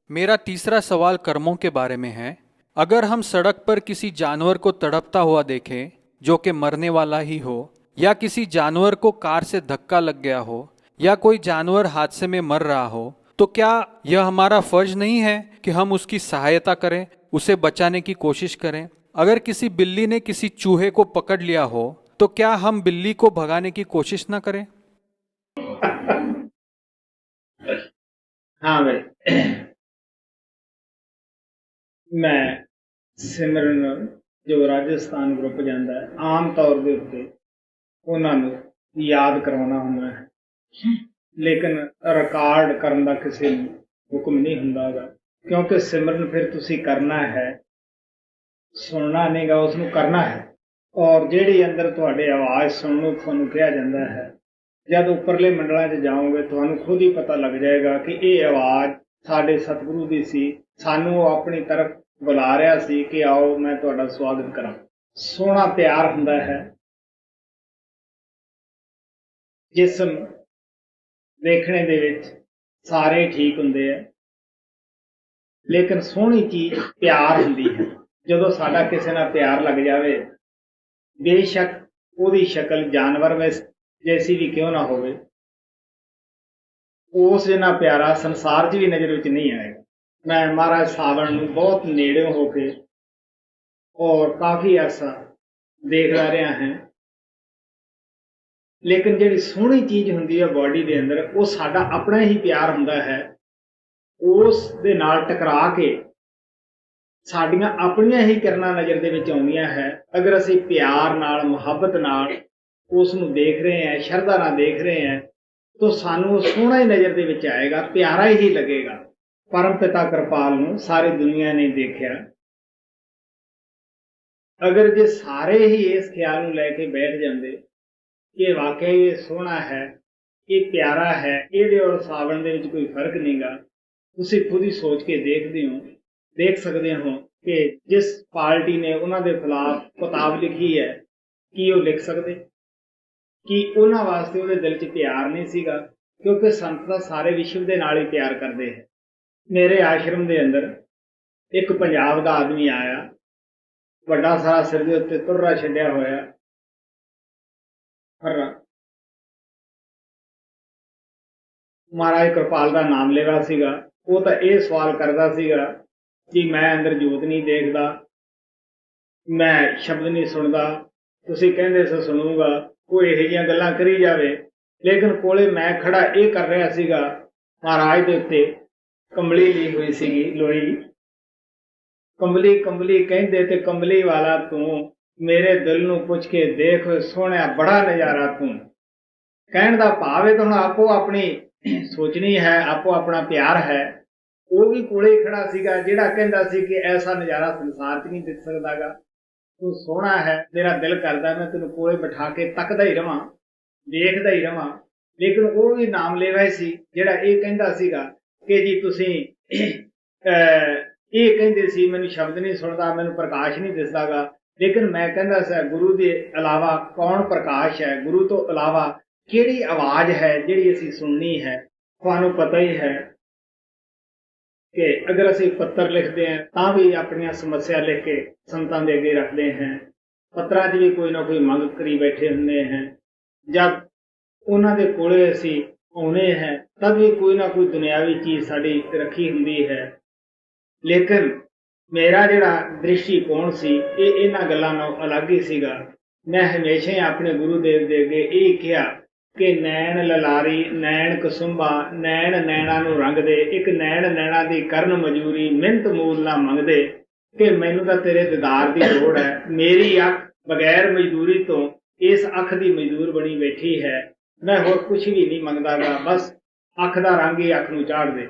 मेरा तीसरा सवाल कर्मों के बारे में है। अगर हम सड़क पर किसी जानवर को तड़पता हुआ देखें जो कि मरने वाला ही हो, या किसी जानवर को कार से धक्का लग गया हो, या कोई जानवर हादसे में मर रहा हो, तो क्या यह हमारा फर्ज नहीं है कि हम उसकी सहायता करें, उसे बचाने की कोशिश करें? अगर किसी बिल्ली ने किसी चूहे ko पकड़ लिया हो तो क्या हम बिल्ली को भगाने की कोशिश ना करें? हाँ भाई, मैं सिमरन जो राजस्थान ग्रुप जाता है आम तौर के उत्ते उन्होंने याद करवाना होता है, लेकिन रिकॉर्ड करने का किसी हुक्म नहीं होंदा, क्योंकि सिमरन फिर तुसी करना है, सुनना नहीं गा, उसनू करना है। और जिहड़ी अंदर तुहाडे आवाज़ सुनने तुहानू कहा जाता है, जब उपरले मंडलों च जाओगे तुहानू खुद ही पता लग जाएगा कि ये आवाज़ साडे सतगुरु दी सी, सानू अपनी तरफ बुला रहा सी कि आओ मैं तुहाडा स्वागत करा। सोहना प्यार हुंदा है, जिसम देखने दे विच सारे ठीक हुंदे है, लेकिन सोहनी चीज प्यार हुंदी है। जदों साडा किसी नाल प्यार लग जाए, बेशक उहदी शक्ल जानवर जैसी भी क्यों ना होवे, उस जिन्ना प्यारा संसार च भी नज़र विच नहीं आएगा। मैं महाराज सावन नूं बहुत नेड़े होके और काफ़ी अरसा देखदा रहा है, लेकिन जिहड़ी सोहनी चीज़ हुंदी है बॉडी दे अंदर, वो साडा अपना ही प्यार हुंदा है। उस दे नाल टकरा के साडियां अपनियां ही किरणां नज़र दे विच आउंदियां है। अगर असीं प्यार नाल, मुहब्बत नाल उस नूं देख रहे हैं, शरधा नाल देख रहे हैं, तो सानू सोहना ही नज़र दे विच आएगा, प्यारा ही लगेगा। परम पिता कृपाल नूं सारी दुनिया ने देखिया। अगर जे सारे ही इस ख्याल नूं लैके बैठ जांदे ਕਿ ਵਾਕਿਆ ਹੀ ਇਹ ਸੋਹਣਾ ਹੈ, ਇਹ ਪਿਆਰਾ ਹੈ, ਇਹਦੇ ਔਰ ਸਾਵਣ ਦੇ ਵਿੱਚ ਕੋਈ ਫਰਕ ਨਹੀਂਗਾ। ਤੁਸੀਂ ਖੁਦ ਹੀ ਸੋਚ ਕੇ ਦੇਖ ਸਕਦੇ ਹੋ ਕਿ ਜਿਸ ਪਾਰਟੀ ਨੇ ਉਹਨਾਂ ਦੇ ਖਿਲਾਫ ਕਿਤਾਬ ਲਿਖੀ ਹੈ, ਕੀ ਉਹ ਲਿਖ ਸਕਦੇ? ਕਿ ਉਹਨਾਂ ਵਾਸਤੇ ਉਹਦੇ ਦਿਲ 'ਚ ਪਿਆਰ ਨਹੀਂ ਸੀਗਾ? ਕਿਉਂਕਿ ਸੰਤ ਤਾਂ ਸਾਰੇ ਵਿਸ਼ਵ ਦੇ ਨਾਲ ਹੀ ਪਿਆਰ ਕਰਦੇ ਹੈ। ਮੇਰੇ ਆਸ਼ਰਮ ਦੇ ਅੰਦਰ ਇੱਕ ਪੰਜਾਬ ਦਾ ਆਦਮੀ ਆਇਆ, ਵੱਡਾ ਸਾਰਾ ਸਿਰ ਦੇ ਉੱਤੇ ਤੁਰਰਾ ਛੱਡਿਆ ਹੋਇਆ, ਹਰਾ, ਮਹਾਰਾਜ ਕਿਰਪਾਲ ਦਾ ਨਾਮ ਲੈਵਾ ਸੀਗਾ। ਉਹ ਤਾਂ ਇਹ ਸਵਾਲ ਕਰਦਾ ਸੀਗਾ ਕਿ ਮੈਂ ਅੰਦਰ ਜੋਤ ਨਹੀਂ ਦੇਖਦਾ, ਮੈਂ ਸ਼ਬਦ ਨਹੀਂ ਸੁਣਦਾ, ਤੁਸੀਂ ਕਹਿੰਦੇ ਸੋ ਸੁਣੂਗਾ, ਕੋਈ ਇਹੋ ਜਿਹੀਆਂ ਗੱਲਾਂ ਕਰੀ ਜਾਵੇ। ਲੇਕਿਨ ਕੋਲੇ ਮੈਂ ਖੜਾ ਇਹ ਕਰ ਰਿਹਾ ਸੀਗਾ, ਮਹਾਰਾਜ ਦੇ ਉੱਤੇ ਕੰਬਲੀ ਲਈ ਹੋਈ ਸੀਗੀ ਲੋਈ, ਕੰਬਲੀ ਕੰਬਲੀ ਕਹਿੰਦੇ ਤੇ ਕੰਬਲੀ ਵਾਲਾ ਤੂੰ, ਮੇਰੇ ਦਿਲ ਨੂੰ ਪੁੱਛ ਕੇ ਦੇਖ ਸੋਹਣਿਆ ਬੜਾ ਨਜ਼ਾਰਾ ਤੂੰ। ਕਹਿਣ ਦਾ ਭਾਵ ਹੈ ਤੁਹਾਨੂੰ ਆਪੋ ਆਪਣੀ ਸੋਚਣੀ ਹੈ, ਆਪੋ ਆਪਣਾ ਪਿਆਰ ਹੈ। ਉਹ ਵੀ ਕੋਲੇ ਖੜਾ ਸੀਗਾ ਜਿਹੜਾ ਕਹਿੰਦਾ ਸੀ ਕਿ ਐਸਾ ਨਜ਼ਾਰਾ ਸੰਸਾਰ 'ਚ ਨਹੀਂ ਦਿਖ ਸਕਦਾਗਾ, ਤੂੰ ਸੋਹਣਾ ਹੈ, ਮੇਰਾ ਦਿਲ ਕਰਦਾ ਮੈਂ ਤੈਨੂੰ ਕੋਲੇ ਬਿਠਾ ਕੇ ਤੱਕਦਾ ਹੀ ਰਵਾਂ, ਦੇਖਦਾ ਹੀ ਰਵਾਂ। ਲੇਕਿਨ ਉਹ ਵੀ ਨਾਮ ਲੈਵਾ ਸੀ ਜਿਹੜਾ ਇਹ ਕਹਿੰਦਾ ਸੀਗਾ ਕਿ ਜੀ ਤੁਸੀਂ ਇਹ ਕਹਿੰਦੇ ਸੀ ਮੈਨੂੰ ਸ਼ਬਦ ਨਹੀਂ ਸੁਣਦਾ, ਮੈਨੂੰ ਪ੍ਰਕਾਸ਼ ਨਹੀਂ ਦਿਸਦਾਗਾ। ਲੇਕਿਨ ਮੈਂ ਕਹਿੰਦਾ ਸੀ ਗੁਰੂ ਦੇ ਇਲਾਵਾ ਕੌਣ ਪ੍ਰਕਾਸ਼ ਹੈ, ਗੁਰੂ ਤੋਂ ਇਲਾਵਾ ਕਿਹੜੀ ਆਵਾਜ਼ ਹੈ ਜਿਹੜੀ ਅਸੀਂ ਸੁਣਨੀ ਹੈ? ਤੁਹਾਨੂੰ ਪਤਾ ਹੀ ਹੈ ਕਿ ਅਗਰ ਅਸੀਂ ਪੱਤਰ ਲਿਖਦੇ ਹਾਂ ਤਾਂ ਵੀ ਆਪਣੀਆਂ ਸਮੱਸਿਆ ਲਿਖ ਕੇ ਸੰਤਾਂ ਦੇ ਅੱਗੇ ਰੱਖਦੇ ਹਾਂ। ਪੱਤਰਾਂ 'ਚ ਵੀ ਕੋਈ ਨਾ ਕੋਈ ਮੰਗ ਕਰੀ ਬੈਠੇ ਹੁੰਦੇ ਹਾਂ। ਜਦ ਉਹਨਾਂ ਦੇ ਕੋਲੇ ਅਸੀਂ ਆਉਣੇ ਹੈ ਤਦ ਵੀ ਕੋਈ ਨਾ ਕੋਈ ਦੁਨਿਆਵੀ ਚੀਜ਼ ਸਾਡੀ ਰੱਖੀ ਹੁੰਦੀ ਹੈ। ਲੇਕਿਨ ਮੇਰਾ ਜਿਹੜਾ ਦ੍ਰਿਸ਼ਟੀਕੋਣ ਸੀ ਇਹ ਇਹਨਾਂ ਗੱਲਾਂ ਨਾਲੋਂ ਅਲੱਗ ਹੀ ਸੀਗਾ। ਮੈਂ ਹਮੇਸ਼ਾ ਹੀ ਆਪਣੇ ਗੁਰੂ ਦੇਵ ਦੇ ਅੱਗੇ ਇਹ ਕਿਹਾ ਕਿ ਨੈਣ ਲਲਾਰੀ ਨੈਣ ਕਸੁੰਭਾ, ਨੈਣ ਨੈਣਾ ਨੂੰ ਰੰਗਦੇ, ਇੱਕ ਨੈਣ ਨੈਣਾ ਦੀ ਕਰਨ ਮਜੂਰੀ, ਮਿਹਨਤ ਮੂਲ ਨਾ ਮੰਗਦੇ, ਕਿ ਮੈਨੂੰ ਤਾਂ ਤੇਰੇ ਦੀਦਾਰ ਦੀ ਲੋੜ ਹੈ। ਮੇਰੀ ਅੱਖ ਬਗੈਰ ਮਜ਼ਦੂਰੀ ਤੋਂ ਇਸ ਅੱਖ ਦੀ ਮਜ਼ਦੂਰ ਬਣੀ ਬੈਠੀ ਹੈ, ਮੈਂ ਹੋਰ ਕੁਛ ਵੀ ਨਹੀਂ ਮੰਗਦਾਗਾ, ਬਸ ਅੱਖ ਦਾ ਰੰਗ ਹੀ ਅੱਖ ਨੂੰ ਚਾੜ ਦੇ।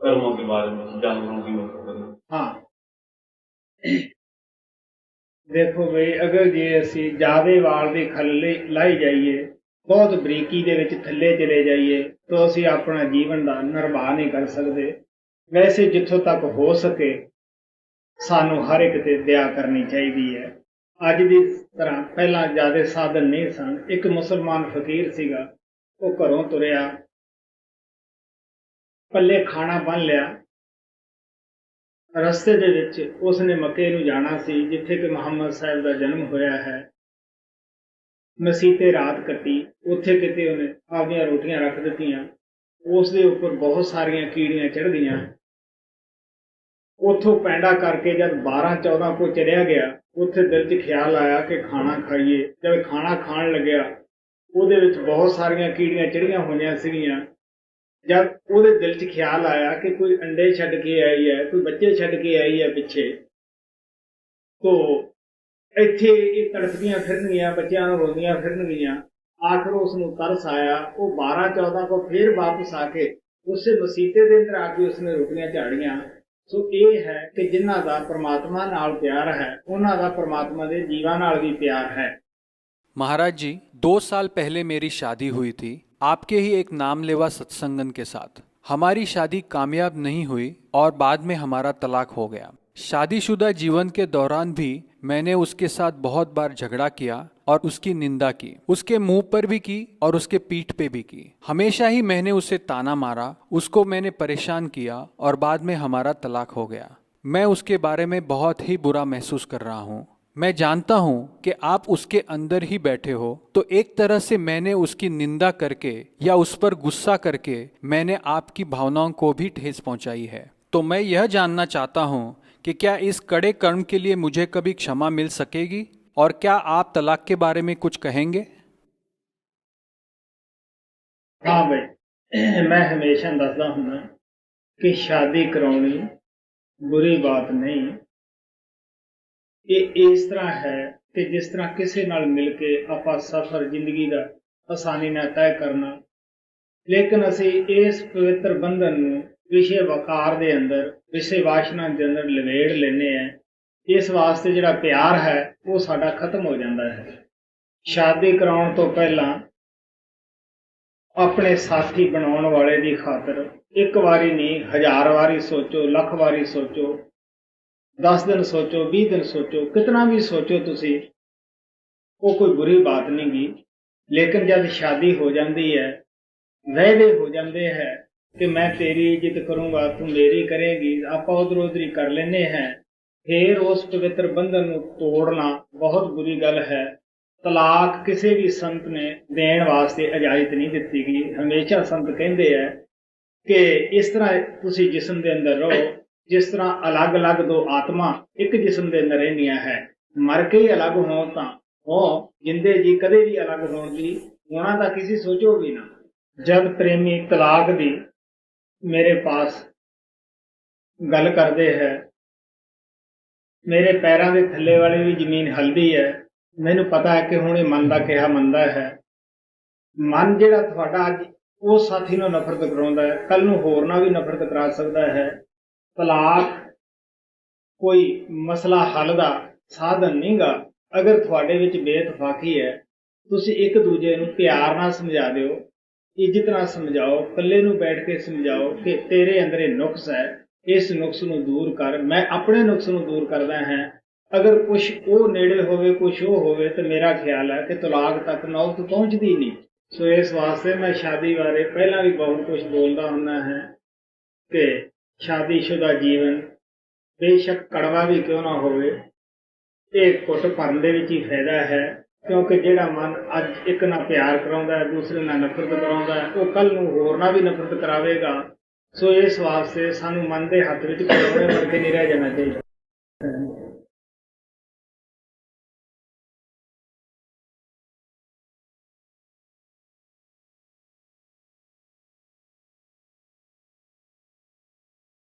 कर्मों के बारे में, जानवरों की बात। हाँ, ਦੇਖੋ ਬਈ ਅਗਰ ਜੇ ਅਸੀਂ ਜਾਵੇ ਵਾਲ ਦੇ ਖੱਲੇ ਲਾਈ ਜਾਈਏ, ਬਹੁਤ ਬਰੀਕੀ ਦੇ ਵਿੱਚ ਥੱਲੇ ਚਲੇ ਜਾਈਏ ਤਾਂ ਅਸੀਂ ਆਪਣਾ ਜੀਵਨ ਦਾ ਨਿਰਵਾਹ ਨਹੀਂ ਕਰ ਸਕਦੇ। ਵੈਸੇ ਜਿੱਥੋਂ ਤੱਕ ਹੋ ਸਕੇ ਸਾਨੂੰ ਹਰ ਇੱਕ ਤੇ ਦਇਆ ਕਰਨੀ ਚਾਹੀਦੀ ਹੈ। ਅੱਜ ਦੀ ਤਰ੍ਹਾਂ ਪਹਿਲਾਂ ਜ਼ਿਆਦਾ ਸਾਧਨ ਨਹੀਂ ਸਨ। ਇੱਕ ਮੁਸਲਮਾਨ ਫਕੀਰ ਸੀਗਾ, ਉਹ ਘਰੋਂ ਤੁਰਿਆ, ਪੱਲੇ ਖਾਣਾ ਬੰਨ੍ਹ ਲਿਆ। ਰਸਤੇ ਦੇ ਵਿੱਚ ਉਸਨੇ ਮੱਕੇ ਨੂੰ ਜਾਣਾ ਸੀ ਜਿੱਥੇ ਕਿ ਮੁਹੰਮਦ ਸਾਹਿਬ ਦਾ ਜਨਮ ਹੋਇਆ ਹੈ। ਮਸੀਤੇ ਰਾਤ ਕੱਟੀ, ਉੱਥੇ ਕਿਤੇ ਉਹਨੇ ਆਪਣੀਆਂ ਰੋਟੀਆਂ ਰੱਖ ਦਿੱਤੀਆਂ, ਉਸ ਦੇ ਉੱਪਰ ਬਹੁਤ ਸਾਰੀਆਂ ਕੀੜੀਆਂ ਚੜ੍ਹ ਗਈਆਂ। ਉੱਥੋਂ ਪੈਂਡਾ ਕਰਕੇ ਜਦ 12-14 ਕੋ ਚੜਿਆ ਗਿਆ, ਉੱਥੇ ਦਿਲ 'ਚ ਖਿਆਲ ਆਇਆ ਕਿ ਖਾਣਾ ਖਾਈਏ। ਜਦ ਖਾਣਾ ਖਾਣ ਲੱਗਿਆ ਉਹਦੇ ਵਿੱਚ ਬਹੁਤ ਸਾਰੀਆਂ ਕੀੜੀਆਂ ਚੜ੍ਹੀਆਂ ਹੋਈਆਂ ਸੀਗੀਆਂ। ਜਦ ਉਹਦੇ ਦਿਲ 'ਚ ਖਿਆਲ ਆਇਆ ਕਿ ਕੋਈ ਅੰਡੇ ਛੱਡ ਕੇ ਆਈ ਹੈ, ਕੋਈ ਬੱਚੇ ਛੱਡ ਕੇ ਆਈ ਹੈ ਪਿੱਛੇ, ਤੋ ਇੱਥੇ ਇਹ ਤੜਫਦੀਆਂ ਫਿਰਨਗੀਆਂ, ਬੱਚਿਆਂ ਨੂੰ ਰੋਂਦੀਆਂ ਫਿਰਨਗੀਆਂ। ਆਖਰ ਉਸ ਨੂੰ ਤਰਸ ਆਇਆ, ਉਹ 12-14 ਕੋ ਫਿਰ ਵਾਪਸ ਆ ਕੇ ਉਸੇ ਮਸੀਤੇ ਦੇ ਅੰਦਰ ਆ ਕੇ ਉਸਨੇ ਰੋਟੀਆਂ ਝਾੜੀਆਂ। ਸੋ ਇਹ ਹੈ ਕਿ ਜਿਨ੍ਹਾਂ ਦਾ परमात्मा ਨਾਲ ਪਿਆਰ ਹੈ ਉਹਨਾਂ ਦਾ परमात्मा ਦੇ ਜੀਵਾਂ ਨਾਲ ਵੀ ਪਿਆਰ ਹੈ। महाराज जी, 2 साल पहले मेरी शादी हुई थी आपके ही एक नामलेवा सत्संगन के साथ। हमारी शादी कामयाब नहीं हुई और बाद में हमारा तलाक हो गया। शादीशुदा जीवन के दौरान भी मैंने उसके साथ बहुत बार झगड़ा किया और उसकी निंदा की, उसके मुंह पर भी की और उसके पीठ पे भी की। हमेशा ही मैंने उसे ताना मारा, उसको मैंने परेशान किया और बाद में हमारा तलाक हो गया। मैं उसके बारे में बहुत ही बुरा महसूस कर रहा हूँ। मैं जानता हूँ कि आप उसके अंदर ही बैठे हो, तो एक तरह से मैंने उसकी निंदा करके या उस पर गुस्सा करके मैंने आपकी भावनाओं को भी ठेस पहुँचाई है। तो मैं यह जानना चाहता हूँ कि क्या इस कड़े कर्म के लिए मुझे कभी क्षमा मिल सकेगी, और क्या आप तलाक के बारे में कुछ कहेंगे? हाँ भाई, मैं हमेशा दसदा हूँ कि शादी कराउणी बुरी बात नहीं। ਇਹ ਇਸ ਤਰ੍ਹਾਂ ਹੈ ਕਿ ਜਿਸ ਤਰ੍ਹਾਂ ਕਿਸੇ ਨਾਲ ਮਿਲ ਕੇ ਆਪਾਂ ਸਫ਼ਰ ਜ਼ਿੰਦਗੀ ਦਾ ਆਸਾਨੀ ਨਾਲ ਤੈਅ ਕਰਨਾ, ਲੇਕਿਨ ਅਸੀਂ ਇਸ ਪਵਿੱਤਰ ਬੰਧਨ ਨੂੰ ਵਿਸ਼ੇ ਵਕਾਰ ਦੇ ਅੰਦਰ, ਵਿਸ਼ੇ ਵਾਸ਼ਨਾ ਦੇ ਅੰਦਰ ਲਵੇੜ ਲੈਂਦੇ ਹਾਂ। ਇਸ ਵਾਸਤੇ ਜਿਹੜਾ ਪਿਆਰ ਹੈ ਉਹ ਸਾਡਾ ਖਤਮ ਹੋ ਜਾਂਦਾ ਹੈ। ਸ਼ਾਦੀ ਕਰਾਉਣ ਤੋਂ ਪਹਿਲਾਂ ਆਪਣੇ ਸਾਥੀ ਬਣਾਉਣ ਵਾਲੇ ਦੀ ਖਾਤਰ ਇੱਕ ਵਾਰੀ ਨਹੀਂ, 1000 ਵਾਰੀ ਸੋਚੋ, ਲੱਖ ਵਾਰੀ ਸੋਚੋ, 10 ਦਿਨ ਸੋਚੋ, 20 ਦਿਨ ਸੋਚੋ, ਕਿਤਨਾ ਵੀ ਸੋਚੋ ਤੁਸੀਂ, ਉਹ ਕੋਈ ਬੁਰੀ ਬਾਤ ਨਹੀਂ ਗੀ। ਲੇਕਿਨ ਜਦ ਸ਼ਾਦੀ ਹੋ ਜਾਂਦੀ ਹੈ, ਵਾਅਦੇ ਹੋ ਜਾਂਦੇ ਹੈ ਕਿ ਮੈਂ ਤੇਰੀ ਇੱਜ਼ਤ ਕਰੂੰਗਾ, ਤੂੰ ਮੇਰੀ ਕਰੇਗੀ, ਆਪਾਂ ਉਧਰ ਉਧਰ ਹੀ ਕਰ ਲੈਂਦੇ हैं, फिर उस पवित्र बंधन ਨੂੰ ਤੋੜਨਾ ਬਹੁਤ ਬੁਰੀ ਗੱਲ ਹੈ। ਤਲਾਕ ਕਿਸੇ ਵੀ ਸੰਤ ਨੇ ਦੇਣ ਵਾਸਤੇ ਇਜਾਜ਼ਤ ਨਹੀਂ ਦਿੱਤੀ ਗਈ। ਹਮੇਸ਼ਾ ਸੰਤ ਕਹਿੰਦੇ ਹੈ ਕਿ ਇਸ ਤਰ੍ਹਾਂ ਤੁਸੀਂ ਜਿਸਮ ਦੇ ਅੰਦਰ ਰਹੋ ਜਿਸ ਤਰ੍ਹਾਂ ਅਲੱਗ-ਅਲੱਗ ਦੋ ਆਤਮਾ ਇੱਕ ਜਿਸਮ ਦੇ ਅੰਦਰ ਰਹਿੰਦੀਆਂ ਹੈ। ਮਰ ਕੇ ਹੀ ਅਲੱਗ ਹੋਣ ਤਾਂ ਹੋ, ਜਿੰਦੇ ਜੀ ਕਦੇ ਵੀ ਅਲੱਗ ਹੋਣ ਦੀ ਹੋਣਾ ਤਾਂ ਕਿਸੇ ਸੋਚੋ ਵੀ ਨਾ। ਜਦ ਪ੍ਰੇਮੀ ਤਲਾਕ ਦੀ ਮੇਰੇ ਪਾਸ ਗੱਲ ਕਰਦੇ ਹੈ, ਮੇਰੇ ਪੈਰਾਂ ਦੇ ਥੱਲੇ ਵਾਲੀ ਵੀ ਜ਼ਮੀਨ ਹਲਦੀ ਹੈ। ਮੈਨੂੰ ਪਤਾ ਹੈ ਕਿ ਹੁਣ ਇਹ ਮਨ ਦਾ ਕਿਹਾ ਮੰਨਦਾ ਹੈ। ਮਨ ਜਿਹੜਾ ਤੁਹਾਡਾ ਅੱਜ ਉਸ ਸਾਥੀ ਨੂੰ ਨਫ਼ਰਤ ਕਰਾਉਂਦਾ ਹੈ, ਕੱਲ ਨੂੰ ਹੋਰ ਨਾਲ ਵੀ ਨਫ਼ਰਤ ਕਰਾ ਸਕਦਾ ਹੈ। ਤਲਾਕ ਕੋਈ ਮਸਲਾ ਹੱਲ ਦਾ ਸਾਧਨ ਨਹੀਂਗਾ। ਅਗਰ ਤੁਹਾਡੇ ਵਿੱਚ ਬੇਇਤਫਾਕੀ ਹੈ, ਤੁਸੀਂ ਇੱਕ ਦੂਜੇ ਨੂੰ ਪਿਆਰ ਨਾਲ ਸਮਝਾ ਦਿਓ, ਇੱਜ਼ਤ ਨਾਲ ਸਮਝਾਓ, ਇਕੱਲੇ ਨੂੰ ਬੈਠ ਕੇ ਸਮਝਾਓ ਕਿ ਤੇਰੇ ਅੰਦਰ ਇਹ ਨੁਕਸ ਹੈ, ਇਸ ਨੁਕਸ ਨੂੰ ਦੂਰ ਕਰ, ਮੈਂ ਆਪਣੇ ਨੁਕਸ ਨੂੰ ਦੂਰ ਕਰਦਾ ਹਾਂ। ਅਗਰ ਕੁਛ ਉਹ ਨੇੜੇ ਹੋਵੇ, ਕੁਛ ਉਹ ਹੋਵੇ, ਤਾਂ ਮੇਰਾ ਖਿਆਲ ਹੈ ਕਿ ਤਲਾਕ ਤੱਕ ਨੌਬਤ ਪਹੁੰਚਦੀ ਨਹੀਂ। ਸੋ ਇਸ ਵਾਸਤੇ ਮੈਂ ਸ਼ਾਦੀ ਬਾਰੇ ਪਹਿਲਾਂ ਵੀ ਬਹੁਤ ਕੁਝ ਬੋਲਦਾ ਹੁੰਦਾ ਹੈ ਕਿ ਸ਼ਾਦੀशुदा ਜੀਵਨ ਬੇਸ਼ੱਕ ਕੜਵਾ ਵੀ ਕਿਉਂ ਨਾ ਹੋਵੇ, ਇਹ ਘੁੱਟ ਭਰਨ ਦੇ ਵਿੱਚ ਹੀ ਫਾਇਦਾ ਹੈ। ਕਿਉਂਕਿ ਜਿਹੜਾ ਮਨ ਅੱਜ ਇੱਕ ਨਾਲ ਪਿਆਰ ਕਰਾਉਂਦਾ ਹੈ, ਦੂਸਰੇ ਨਾਲ ਨਫ਼ਰਤ ਕਰਾਉਂਦਾ ਹੈ, ਉਹ ਕੱਲ ਨੂੰ ਹੋਰ ਨਾਲ ਵੀ ਨਫ਼ਰਤ ਕਰਾਵੇਗਾ। ਸੋ ਇਸ ਵਾਸਤੇ ਸਾਨੂੰ ਮਨ ਦੇ ਹੱਥ ਵਿੱਚ ਖਿਡੌਣੇ ਬਣ ਕੇ ਨਹੀਂ ਰਹਿ ਜਾਣਾ ਚਾਹੀਦਾ।